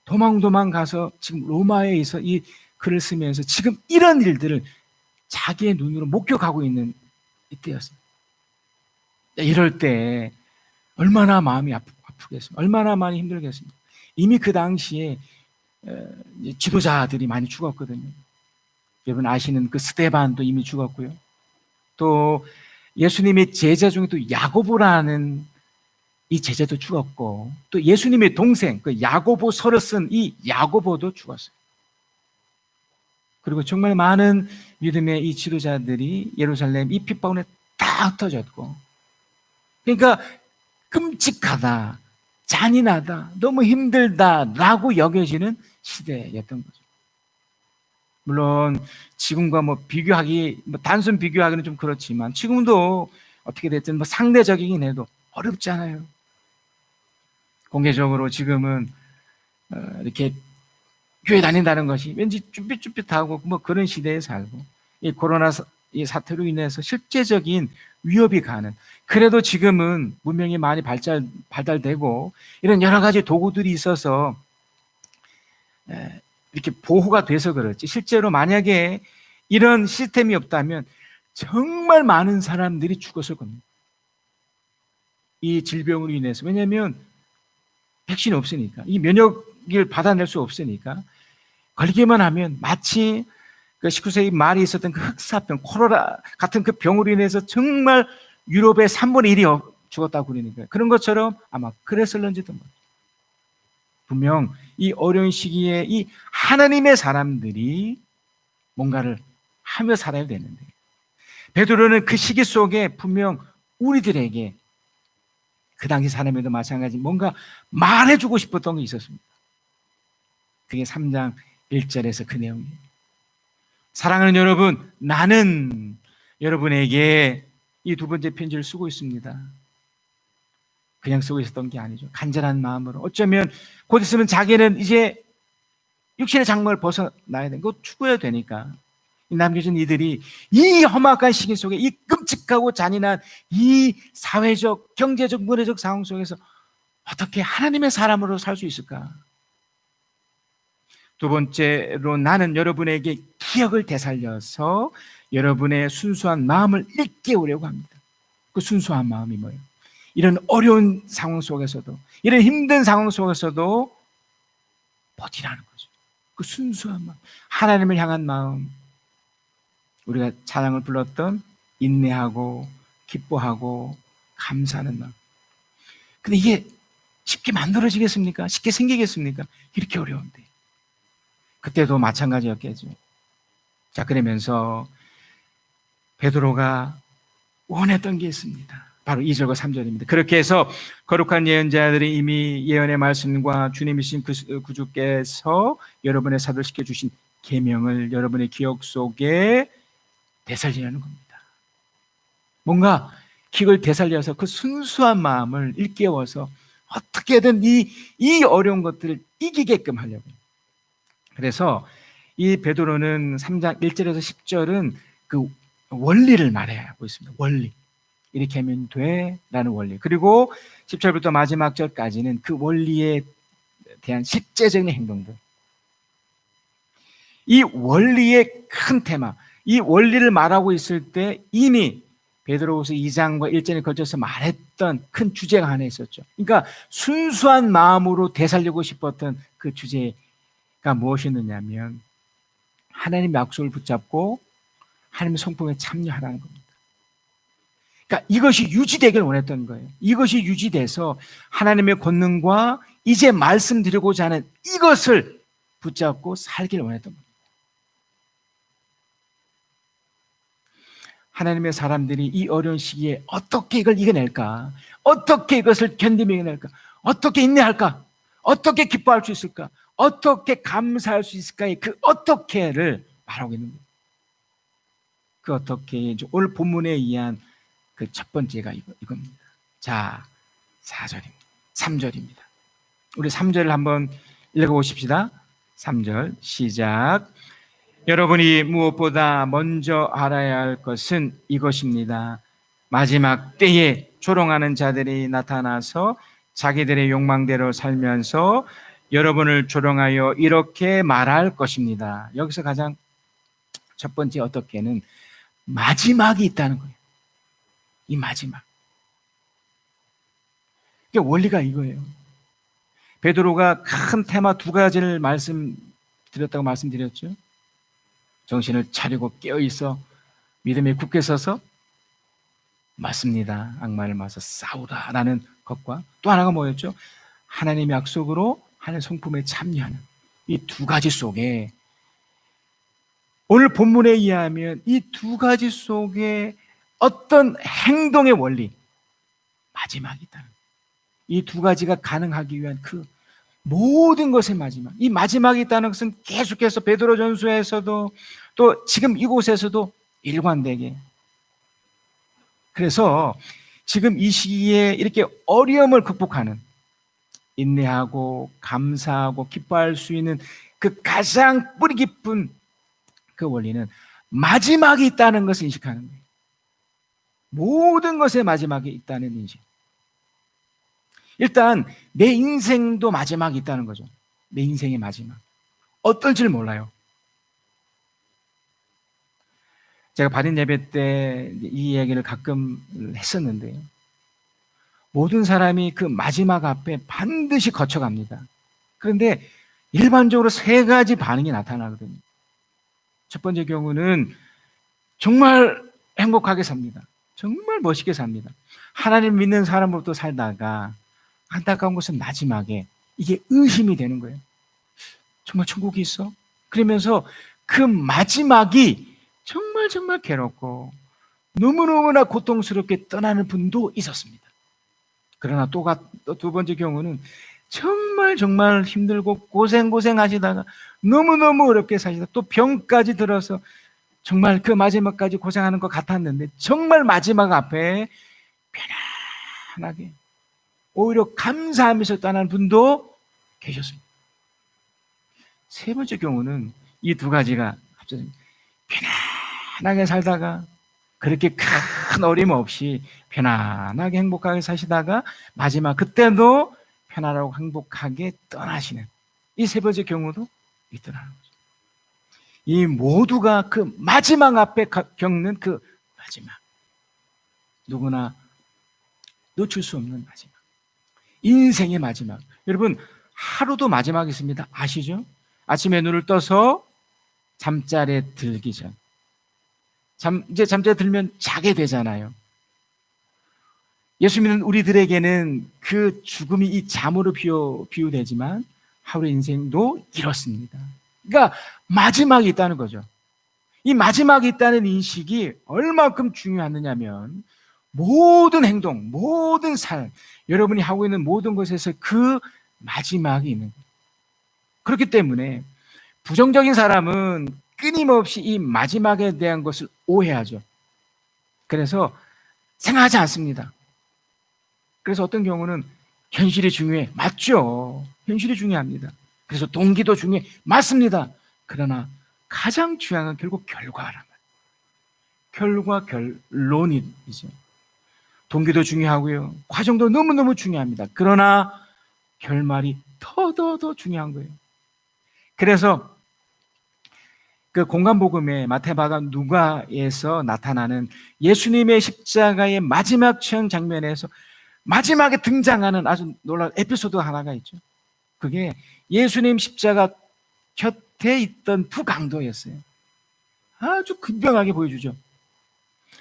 도망 가서 지금 로마에 있어 이 글을 쓰면서 지금 이런 일들을 자기의 눈으로 목격하고 있는 이때였습니다. 이럴 때 얼마나 마음이 아프겠습니까? 얼마나 많이 힘들겠습니까? 이미 그 당시에 지도자들이 많이 죽었거든요. 여러분 아시는 그 스데반도 이미 죽었고요. 또 예수님의 제자 중에 또 야고보라는 이 제자도 죽었고, 또 예수님의 동생 그 야고보서를 쓴 이 야고보도 죽었어요. 그리고 정말 많은 믿음의 이 지도자들이 예루살렘 이 핍박원에 다 흩어졌고, 그러니까 끔찍하다, 잔인하다, 너무 힘들다라고 여겨지는 시대였던 거죠. 물론 지금과 비교하기, 단순 비교하기는 좀 그렇지만 지금도 어떻게 됐든 상대적이긴 해도 어렵잖아요. 공개적으로 지금은 이렇게 교회 다닌다는 것이 왠지 쭈삣쭈삣하고 그런 시대에 살고, 이 코로나 이 사태로 인해서 실제적인 위협이 가는, 그래도 지금은 문명이 많이 발달되고 이런 여러 가지 도구들이 있어서 이렇게 보호가 돼서 그렇지, 실제로 만약에 이런 시스템이 없다면 정말 많은 사람들이 죽었을 겁니다. 이 질병으로 인해서. 왜냐하면 백신이 없으니까, 이 면역을 받아낼 수 없으니까 걸리기만 하면 마치 그 19세기 말에 있었던 그 흑사병, 코로나 같은 그 병으로 인해서 정말 유럽의 3분의 1이 죽었다고 그러니까 그런 것처럼 아마 그랬을런지도 모르겠어요. 분명 이 어려운 시기에 이 하나님의 사람들이 뭔가를 하며 살아야 되는데, 베드로는 그 시기 속에 분명 우리들에게 그 당시 사람에도 마찬가지 뭔가 말해주고 싶었던 게 있었습니다. 그게 3장 1절에서 그 내용이에요. 사랑하는 여러분, 나는 여러분에게 이 두 번째 편지를 쓰고 있습니다. 그냥 쓰고 있었던 게 아니죠. 간절한 마음으로. 어쩌면 곧 있으면 자기는 이제 육신의 장막을 벗어나야 되는 거 추구해야 되니까 이 남겨진 이들이 이 험악한 시기 속에 이 끔찍하고 잔인한 이 사회적, 경제적, 문화적 상황 속에서 어떻게 하나님의 사람으로 살 수 있을까? 두 번째로 나는 여러분에게 기억을 되살려서 여러분의 순수한 마음을 일깨우려고 합니다. 그 순수한 마음이 뭐예요? 이런 어려운 상황 속에서도, 이런 힘든 상황 속에서도 버티라는 거죠. 그 순수한 마음, 하나님을 향한 마음, 우리가 찬양을 불렀던 인내하고 기뻐하고 감사하는 마음. 근데 이게 쉽게 만들어지겠습니까? 쉽게 생기겠습니까? 이렇게 어려운데. 그때도 마찬가지였겠죠. 자, 그러면서 베드로가 원했던 게 있습니다. 바로 2절과 3절입니다. 그렇게 해서 거룩한 예언자들이 이미 예언의 말씀과 주님이신 구주께서 여러분의 사도시켜 주신 계명을 여러분의 기억 속에 되살리려는 겁니다. 뭔가 기억을 되살려서 그 순수한 마음을 일깨워서 어떻게든 이 어려운 것들을 이기게끔 하려고. 그래서 이 베드로는 3장 1절에서 10절은 그 원리를 말하고 있습니다. 원리. 이렇게 하면 돼 라는 원리. 그리고 10절부터 마지막 절까지는 그 원리에 대한 실제적인 행동들. 이 원리의 큰 테마, 이 원리를 말하고 있을 때 이미 베드로후서 2장과 1장에 걸쳐서 말했던 큰 주제가 하나 있었죠. 그러니까 순수한 마음으로 되살리고 싶었던 그 주제가 무엇이었느냐면 하나님의 약속을 붙잡고 하나님의 성품에 참여하라는 겁니다. 그러니까 이것이 유지되길 원했던 거예요. 이것이 유지돼서 하나님의 권능과 이제 말씀드리고자 하는 이것을 붙잡고 살길 원했던 겁니다. 하나님의 사람들이 이 어려운 시기에 어떻게 이걸 이겨낼까? 어떻게 이것을 견디며 이겨낼까? 어떻게 인내할까? 어떻게 기뻐할 수 있을까? 어떻게 감사할 수 있을까의 그 어떻게를 말하고 있는 거예요. 그 어떻게 오늘 본문에 의한 그 첫 번째가 이겁니다. 자, 4절입니다. 3절입니다. 우리 3절을 한번 읽어보십시다. 3절 시작. 여러분이 무엇보다 먼저 알아야 할 것은 이것입니다. 마지막 때에 조롱하는 자들이 나타나서 자기들의 욕망대로 살면서 여러분을 조롱하여 이렇게 말할 것입니다. 여기서 가장 첫 번째 어떻게는 마지막이 있다는 거예요. 이 마지막. 그러니까 원리가 이거예요. 베드로가 큰 테마 두 가지를 말씀드렸다고 말씀드렸죠. 정신을 차리고 깨어있어 믿음에 굳게 서서 맞습니다. 악마를 맞서 싸우라라는 것과 또 하나가 뭐였죠? 하나님의 약속으로 하나님의 성품에 참여하는 이 두 가지 속에 오늘 본문에 의하면 이 두 가지 속에 어떤 행동의 원리, 마지막이 있다는 거예요. 이 두 가지가 가능하기 위한 그 모든 것의 마지막, 이 마지막이 있다는 것은 계속해서 베드로전서에서도 또 지금 이곳에서도 일관되게. 그래서 지금 이 시기에 이렇게 어려움을 극복하는, 인내하고 감사하고 기뻐할 수 있는 그 가장 뿌리 깊은 그 원리는 마지막이 있다는 것을 인식하는 거예요. 모든 것의 마지막이 있다는 인식. 일단 내 인생도 마지막이 있다는 거죠. 내 인생의 마지막. 어떨지를 몰라요. 제가 발인 예배 때 이 이야기를 가끔 했었는데요. 모든 사람이 그 마지막 앞에 반드시 거쳐갑니다. 그런데 일반적으로 세 가지 반응이 나타나거든요. 첫 번째 경우는 정말 행복하게 삽니다. 정말 멋있게 삽니다. 하나님 믿는 사람으로부터 살다가 안타까운 것은 마지막에 이게 의심이 되는 거예요. 정말 천국이 있어? 그러면서 그 마지막이 정말 정말 괴롭고 너무너무나 고통스럽게 떠나는 분도 있었습니다. 그러나 또 두 번째 경우는 정말 정말 힘들고 고생하시다가 너무너무 어렵게 사시다 또 병까지 들어서 정말 그 마지막까지 고생하는 것 같았는데 정말 마지막 앞에 편안하게 오히려 감사하면서 떠나는 분도 계셨습니다. 세 번째 경우는 이 두 가지가 합쳐집니다. 편안하게 살다가 그렇게 큰 어려움 없이 편안하게 행복하게 사시다가 마지막 그때도 편안하고 행복하게 떠나시는 이 세 번째 경우도 있더라는 거죠. 이 모두가 그 마지막 앞에 겪는 그 마지막, 누구나 놓칠 수 없는 마지막, 인생의 마지막. 여러분, 하루도 마지막이 있습니다. 아시죠? 아침에 눈을 떠서 잠자리에 들기 전, 이제 잠자리에 들면 자게 되잖아요. 예수 믿는 우리들에게는 그 죽음이 이 잠으로 비유되지만 하루의 인생도 이렇습니다. 그러니까 마지막이 있다는 거죠. 이 마지막이 있다는 인식이 얼마큼 중요하느냐면 모든 행동, 모든 삶, 여러분이 하고 있는 모든 것에서 그 마지막이 있는 거예요. 그렇기 때문에 부정적인 사람은 끊임없이 이 마지막에 대한 것을 오해하죠. 그래서 생각하지 않습니다. 그래서 어떤 경우는 현실이 중요해. 맞죠. 현실이 중요합니다. 그래서 동기도 중요해. 맞습니다. 그러나 가장 중요한 건 결국 결과란 말이에요. 결과, 결론이죠. 동기도 중요하고요. 과정도 너무너무 중요합니다. 그러나 결말이 더 중요한 거예요. 그래서 그 공간복음의 마태마가 누가에서 나타나는 예수님의 십자가의 마지막 처형 장면에서 마지막에 등장하는 아주 놀라운 에피소드 하나가 있죠. 그게 예수님 십자가 곁에 있던 두 강도였어요. 아주 근명하게 보여주죠.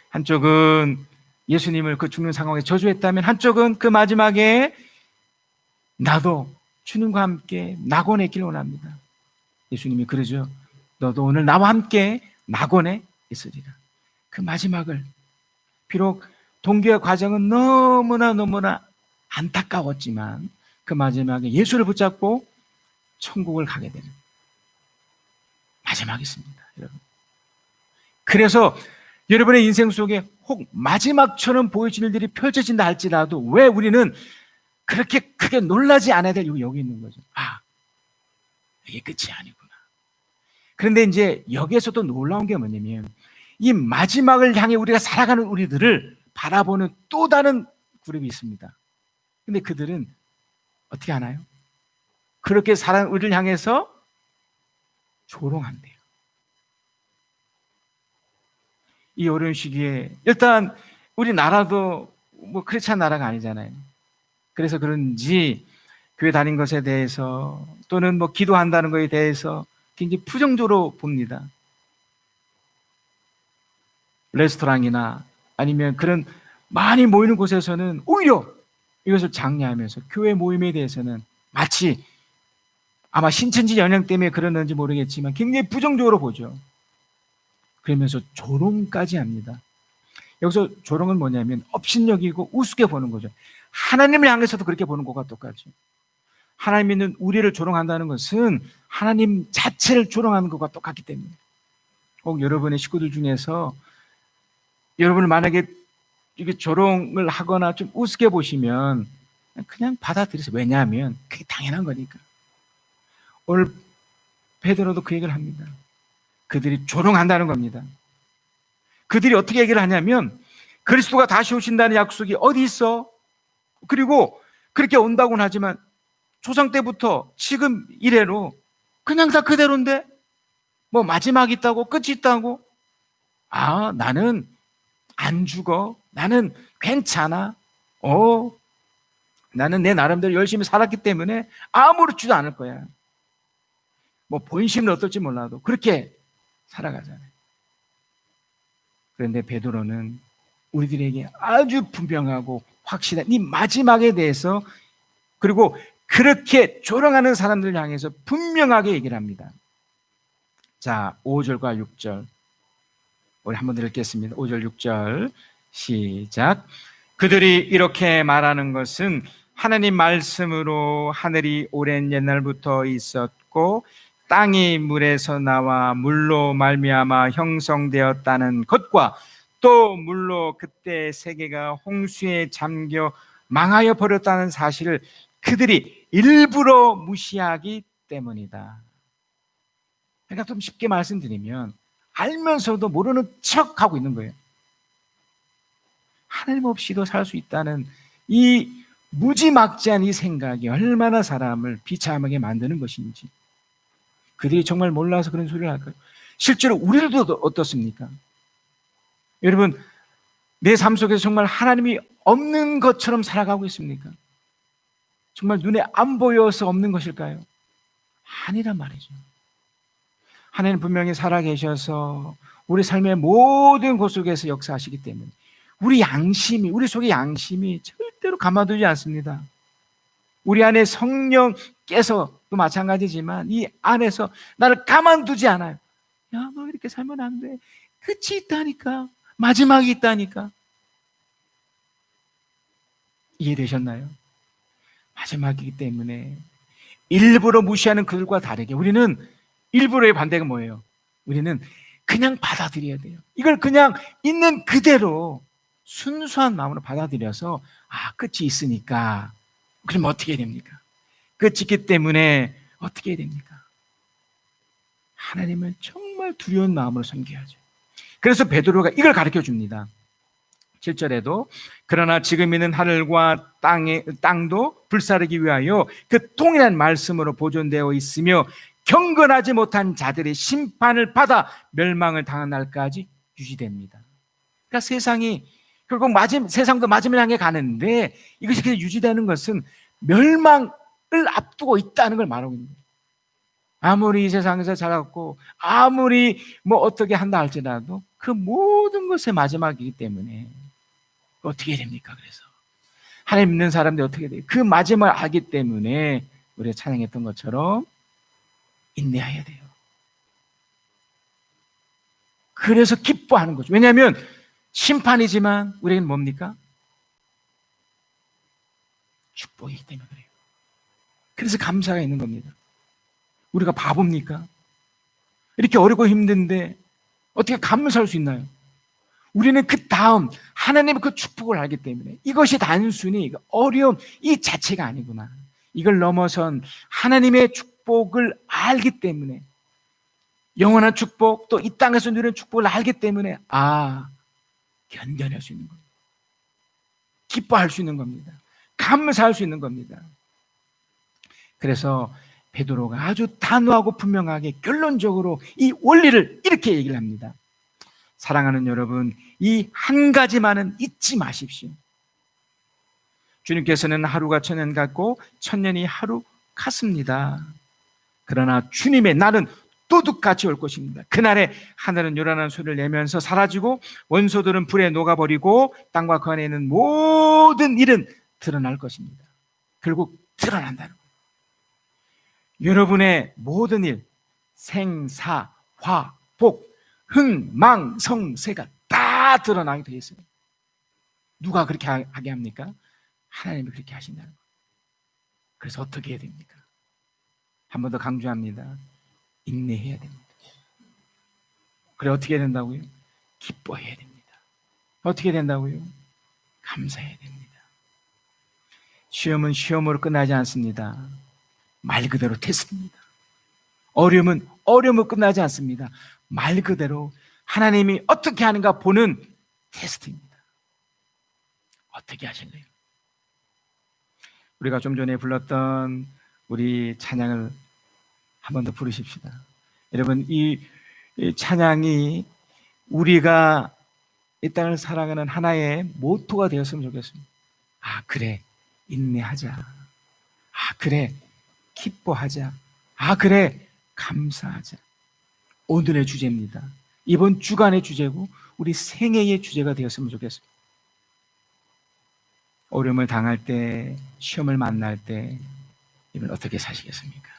한쪽은 예수님을 그 죽는 상황에 저주했다면 한쪽은 그 마지막에 나도 주님과 함께 낙원에 있길 원합니다. 예수님이 그러죠. 너도 오늘 나와 함께 낙원에 있으리라. 그 마지막을 비록 동기와 과정은 너무나 안타까웠지만 그 마지막에 예수를 붙잡고 천국을 가게 되는 마지막이 있습니다, 여러분. 그래서 여러분의 인생 속에 혹 마지막처럼 보여질 일들이 펼쳐진다 할지라도 왜 우리는 그렇게 크게 놀라지 않아야 될 이유가 여기 있는 거죠. 아, 이게 끝이 아니구나. 그런데 이제 여기에서도 놀라운 게 뭐냐면 이 마지막을 향해 우리가 살아가는 우리들을 바라보는 또 다른 그룹이 있습니다. 근데 그들은 어떻게 하나요? 그렇게 살아가는 우리를 향해서 조롱한대요. 이 어려운 시기에 일단 우리 나라도 뭐 크리스찬 나라가 아니잖아요. 그래서 그런지 교회 다닌 것에 대해서 또는 뭐 기도한다는 것에 대해서 굉장히 부정적으로 봅니다. 레스토랑이나 아니면 그런 많이 모이는 곳에서는 오히려 이것을 장려하면서 교회 모임에 대해서는 마치 아마 신천지 영향 때문에 그러는지 모르겠지만 굉장히 부정적으로 보죠. 그러면서 조롱까지 합니다. 여기서 조롱은 뭐냐면 업신여기고 우습게 보는 거죠. 하나님을 향해서도 그렇게 보는 것과 똑같죠. 하나님 믿는 우리를 조롱한다는 것은 하나님 자체를 조롱하는 것과 똑같기 때문에 꼭 여러분의 식구들 중에서 여러분을 만약에 이게 조롱을 하거나 좀 우습게 보시면 그냥 받아들이세요. 왜냐하면 그게 당연한 거니까. 오늘 베드로도 그 얘기를 합니다. 그들이 조롱한다는 겁니다. 그들이 어떻게 얘기를 하냐면 그리스도가 다시 오신다는 약속이 어디 있어? 그리고 그렇게 온다고는 하지만 조상 때부터 지금 이래로 그냥 다 그대로인데 뭐 마지막이 있다고 끝이 있다고? 아, 나는 안 죽어. 나는 괜찮아. 나는 내 나름대로 열심히 살았기 때문에 아무렇지도 않을 거야. 뭐 본심은 어떨지 몰라도 그렇게 살아가잖아요. 그런데 베드로는 우리들에게 아주 분명하고 확실한 이 마지막에 대해서, 그리고 그렇게 조롱하는 사람들을 향해서 분명하게 얘기를 합니다. 자, 5절과 6절 우리 한번 읽겠습니다. 5절 6절 시작. 그들이 이렇게 말하는 것은 하나님 말씀으로 하늘이 오랜 옛날부터 있었고 땅이 물에서 나와 물로 말미암아 형성되었다는 것과 또 물로 그때 세계가 홍수에 잠겨 망하여 버렸다는 사실을 그들이 일부러 무시하기 때문이다. 그러니까 좀 쉽게 말씀드리면 알면서도 모르는 척하고 있는 거예요. 하나님 없이도 살 수 있다는 이 무지막지한 이 생각이 얼마나 사람을 비참하게 만드는 것인지, 그들이 정말 몰라서 그런 소리를 할까요? 실제로 우리들도 어떻습니까? 여러분, 내 삶 속에서 정말 하나님이 없는 것처럼 살아가고 있습니까? 정말 눈에 안 보여서 없는 것일까요? 아니란 말이죠. 하나님 분명히 살아계셔서 우리 삶의 모든 곳 속에서 역사하시기 때문에 우리 양심이, 우리 속의 양심이 절대로 가만두지 않습니다. 우리 안에 성령께서도 마찬가지지만 이 안에서 나를 가만두지 않아요. 야, 너 이렇게 살면 안 돼. 끝이 있다니까. 마지막이 있다니까. 이해되셨나요? 마지막이기 때문에 일부러 무시하는 그들과 다르게 우리는 일부러의 반대가 뭐예요? 우리는 그냥 받아들여야 돼요. 이걸 그냥 있는 그대로 순수한 마음으로 받아들여서 끝이 있으니까 그럼 어떻게 됩니까? 끝이 있기 때문에 어떻게 해야 됩니까? 하나님을 정말 두려운 마음으로 섬겨야죠. 그래서 베드로가 이걸 가르쳐 줍니다. 7절에도 그러나 지금 있는 하늘과 땅도 불사르기 위하여 그 동일한 말씀으로 보존되어 있으며 경건하지 못한 자들의 심판을 받아 멸망을 당한 날까지 유지됩니다. 그러니까 세상이 결국 세상도 마지막을 향해 가는데 이것이 계속 유지되는 것은 멸망을 앞두고 있다는 걸 말하고 있는 거예요. 아무리 이 세상에서 자랐고 아무리 어떻게 한다 할지라도 그 모든 것의 마지막이기 때문에 어떻게 됩니까? 그래서 하나님 믿는 사람들이 어떻게 돼요? 그 마지막을 알기 때문에 우리가 찬양했던 것처럼 인내해야 돼요. 그래서 기뻐하는 거죠. 왜냐하면 심판이지만 우리에게는 뭡니까? 축복이기 때문에 그래요. 그래서 감사가 있는 겁니다. 우리가 바보입니까? 이렇게 어렵고 힘든데 어떻게 감사할 수 있나요? 우리는 그 다음 하나님의 그 축복을 알기 때문에 이것이 단순히 어려움 이 자체가 아니구나. 이걸 넘어선 하나님의 축복을 알기 때문에, 영원한 축복, 또 이 땅에서 누리는 축복을 알기 때문에 견뎌낼 수 있는 겁니다. 기뻐할 수 있는 겁니다. 감사할 수 있는 겁니다. 그래서 베드로가 아주 단호하고 분명하게 결론적으로 이 원리를 이렇게 얘기를 합니다. 사랑하는 여러분, 이 한 가지만은 잊지 마십시오. 주님께서는 하루가 천년 같고 천년이 하루 같습니다. 그러나 주님의 날은 도둑같이 올 것입니다. 그날에 하늘은 요란한 소리를 내면서 사라지고 원소들은 불에 녹아버리고 땅과 그 안에 있는 모든 일은 드러날 것입니다. 결국 드러난다는 거예요. 여러분의 모든 일, 생사, 화, 복, 흥망성쇠가 다 드러나게 되어 있어요. 누가 그렇게 하게 합니까? 하나님이 그렇게 하신다는 거예요. 그래서 어떻게 해야 됩니까? 한 번 더 강조합니다. 인내해야 됩니다. 그래 어떻게 해야 된다고요? 기뻐해야 됩니다. 어떻게 된다고요? 감사해야 됩니다. 시험은 시험으로 끝나지 않습니다. 말 그대로 테스트입니다. 어려움은 어려움으로 끝나지 않습니다. 말 그대로 하나님이 어떻게 하는가 보는 테스트입니다. 어떻게 하실래요? 우리가 좀 전에 불렀던 우리 찬양을 한 번 더 부르십시다. 여러분, 이 찬양이 우리가 이 땅을 살아가는 하나의 모토가 되었으면 좋겠습니다. 그래, 인내하자. 아, 그래, 기뻐하자. 아, 그래, 감사하자. 오늘의 주제입니다. 이번 주간의 주제고 우리 생애의 주제가 되었으면 좋겠습니다. 어려움을 당할 때, 시험을 만날 때 이번 어떻게 사시겠습니까?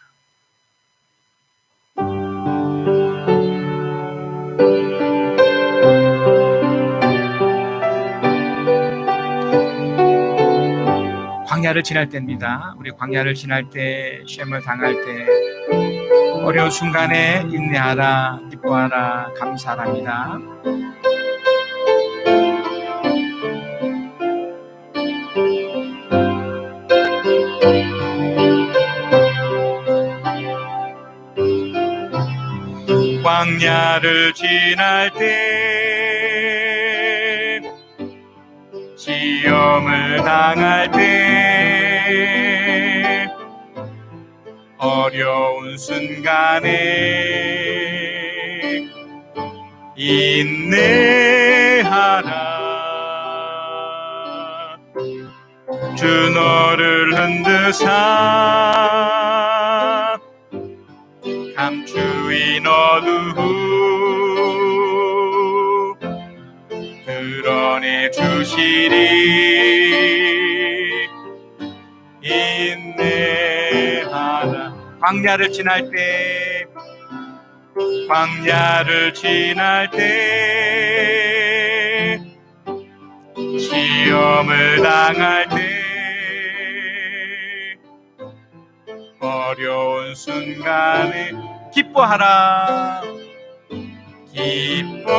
광야를 지날 때입니다. 우리 광야를 지날 때, 시험을 당할 때 어려운 순간에 인내하라, 기뻐하라, 감사합니다. 광야를 지날 때, 시험을 당할 때, 어려운 순간에 인내하라. 주 너를 흔드사 감추인 어두움 드러내 주시리. 인내하라. 광야를 지날 때, 광야를 지날 때, 시험을 당할 때, 어려운 순간에 기뻐하라, 기뻐하라.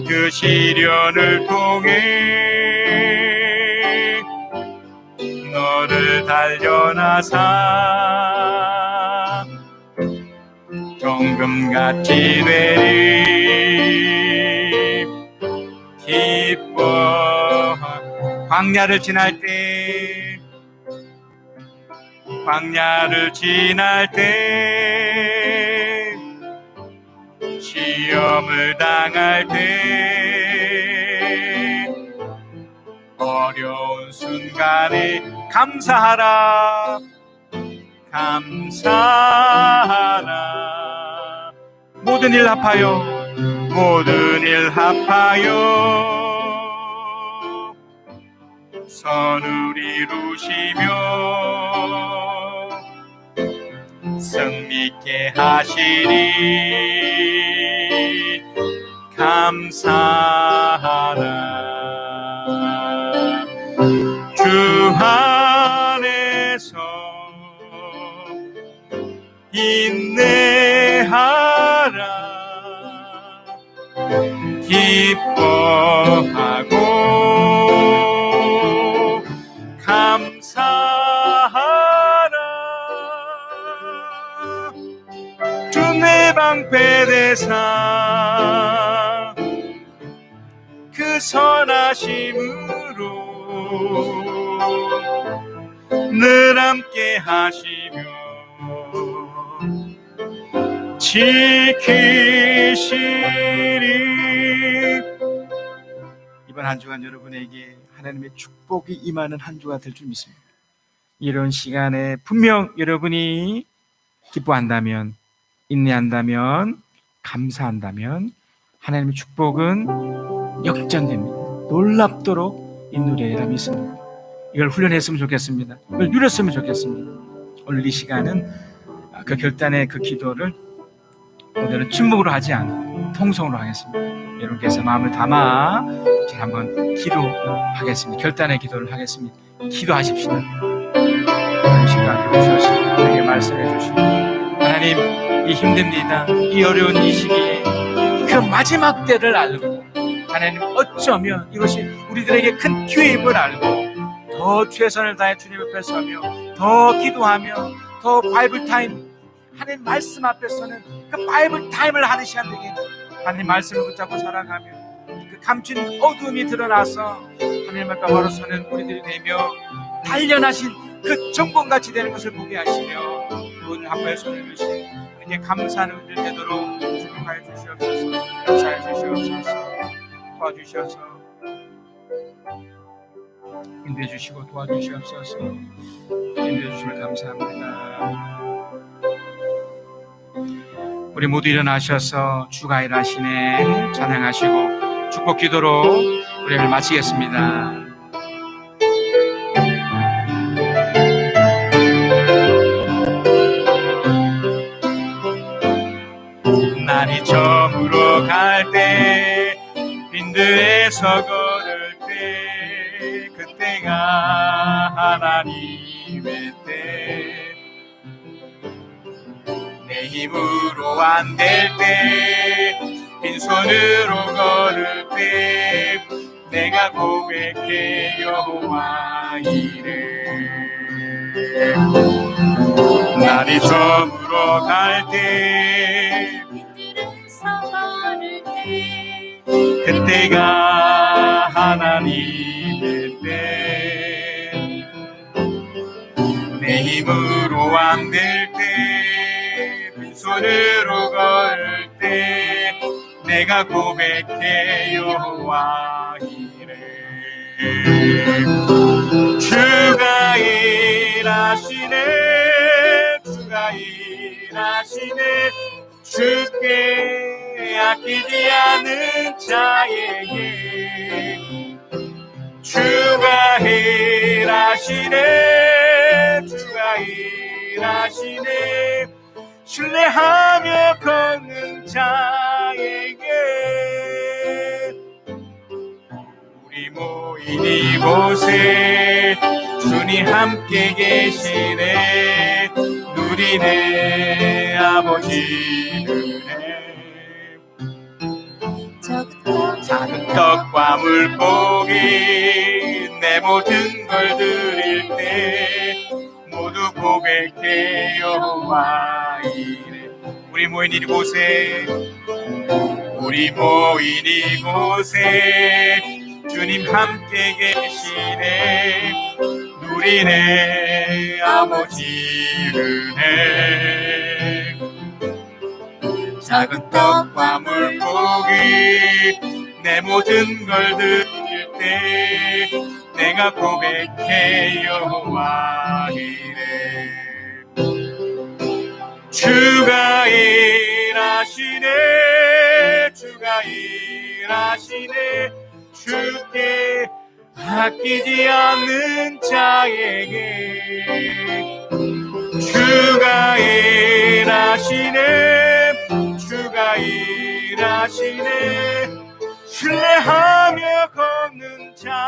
그 시련을 통해 너를 단련하사 정금같이 되리. 기뻐하라. 광야를 지날 때, 광야를 지날 때, 시험을 당할 때, 어려운 순간에 감사하라, 감사하라. 모든 일 합하여, 모든 일 합하여 선을 이루시며 승리케 하시리. 감사하라. 주 안에서 인내하라. 기뻐하고 감사하라. 주 내 방패 되사 그 선하심으로 늘 함께 하시며 지키시리. 이번 한 주간 여러분에게 하나님의 축복이 임하는 한 주가 될 줄 믿습니다. 이런 시간에 분명 여러분이 기뻐한다면, 인내한다면, 감사한다면 하나님의 축복은 역전됩니다. 놀랍도록 인도되리라 믿습니다. 이걸 훈련했으면 좋겠습니다. 이걸 누렸으면 좋겠습니다. 오늘 이 시간은 그 결단의 그 기도를 오늘은 침묵으로 하지 않고 통성으로 하겠습니다. 여러분께서 마음을 담아 제가 한번 기도하겠습니다. 결단의 기도를 하겠습니다. 기도하십시다. 하나님 시간 주셔서 우리에게 말씀해 주시고, 하나님 이 힘듭니다. 이 어려운 이 시기에 그 마지막 때를 알고, 하나님 어쩌면 이것이 우리들에게 큰 기회임을 알고 더 최선을 다해 주님 앞에 서며 더 기도하며 더 바이블 타임, 하나님 말씀 앞에서는 그 바이블 타임을 하는 시간 되게 하나님 말씀을 붙잡고 살아가며 그 감춘 어두움이 드러나서 하나님 앞에 바로 서는 우리들이 되며 단련하신 그 정권같이 되는 것을 보게 하시며 오늘 한번에 손을 드신 우리에게 감사하는 우리들 되도록 축복하여 주시옵소서. 역사해 주시옵소서. 도와주셔서 인도해 주시고 도와주시옵소서. 인도해 주심을 감사합니다. 우리 모두 일어나셔서 주가 일하시네 찬양하시고 축복 기도로 우리를 마치겠습니다. 날이 저물어 갈 때 빈들에서 걸을 때 그때가 하나님의 때 내 힘으로 안 될 때 빈손으로 걸을 때 내가 고백해 여호와 이래 날이 저물어 갈 때 그때가 하나님의 때 내 힘으로 안 될 때 빈손으로 걸 때 내가 고백해 여호와 이래 주가 일하시네 주가 일하시네 주께 아끼지 않은 자에게 주가 일하시네 주가 일하시네 신뢰하며 걷는 자에게 우리 모인 이곳에 주님 함께 계시네 누리네 아버지 은혜 작은 떡과 물고기 내 모든 걸 드릴 때 모두 고백해 여호와 이래 우리 모인 이곳에 주님 함께 계시네 누리네 아버지 은혜 작은 떡과 물고기 내 모든 걸 드릴 때 내가 고백해 여호와 이래 주가 일하시네 주가 일하시네 주께 아끼지 않는 자에게 주가 일하시네 주가 일하시네 신뢰하며 걷는 자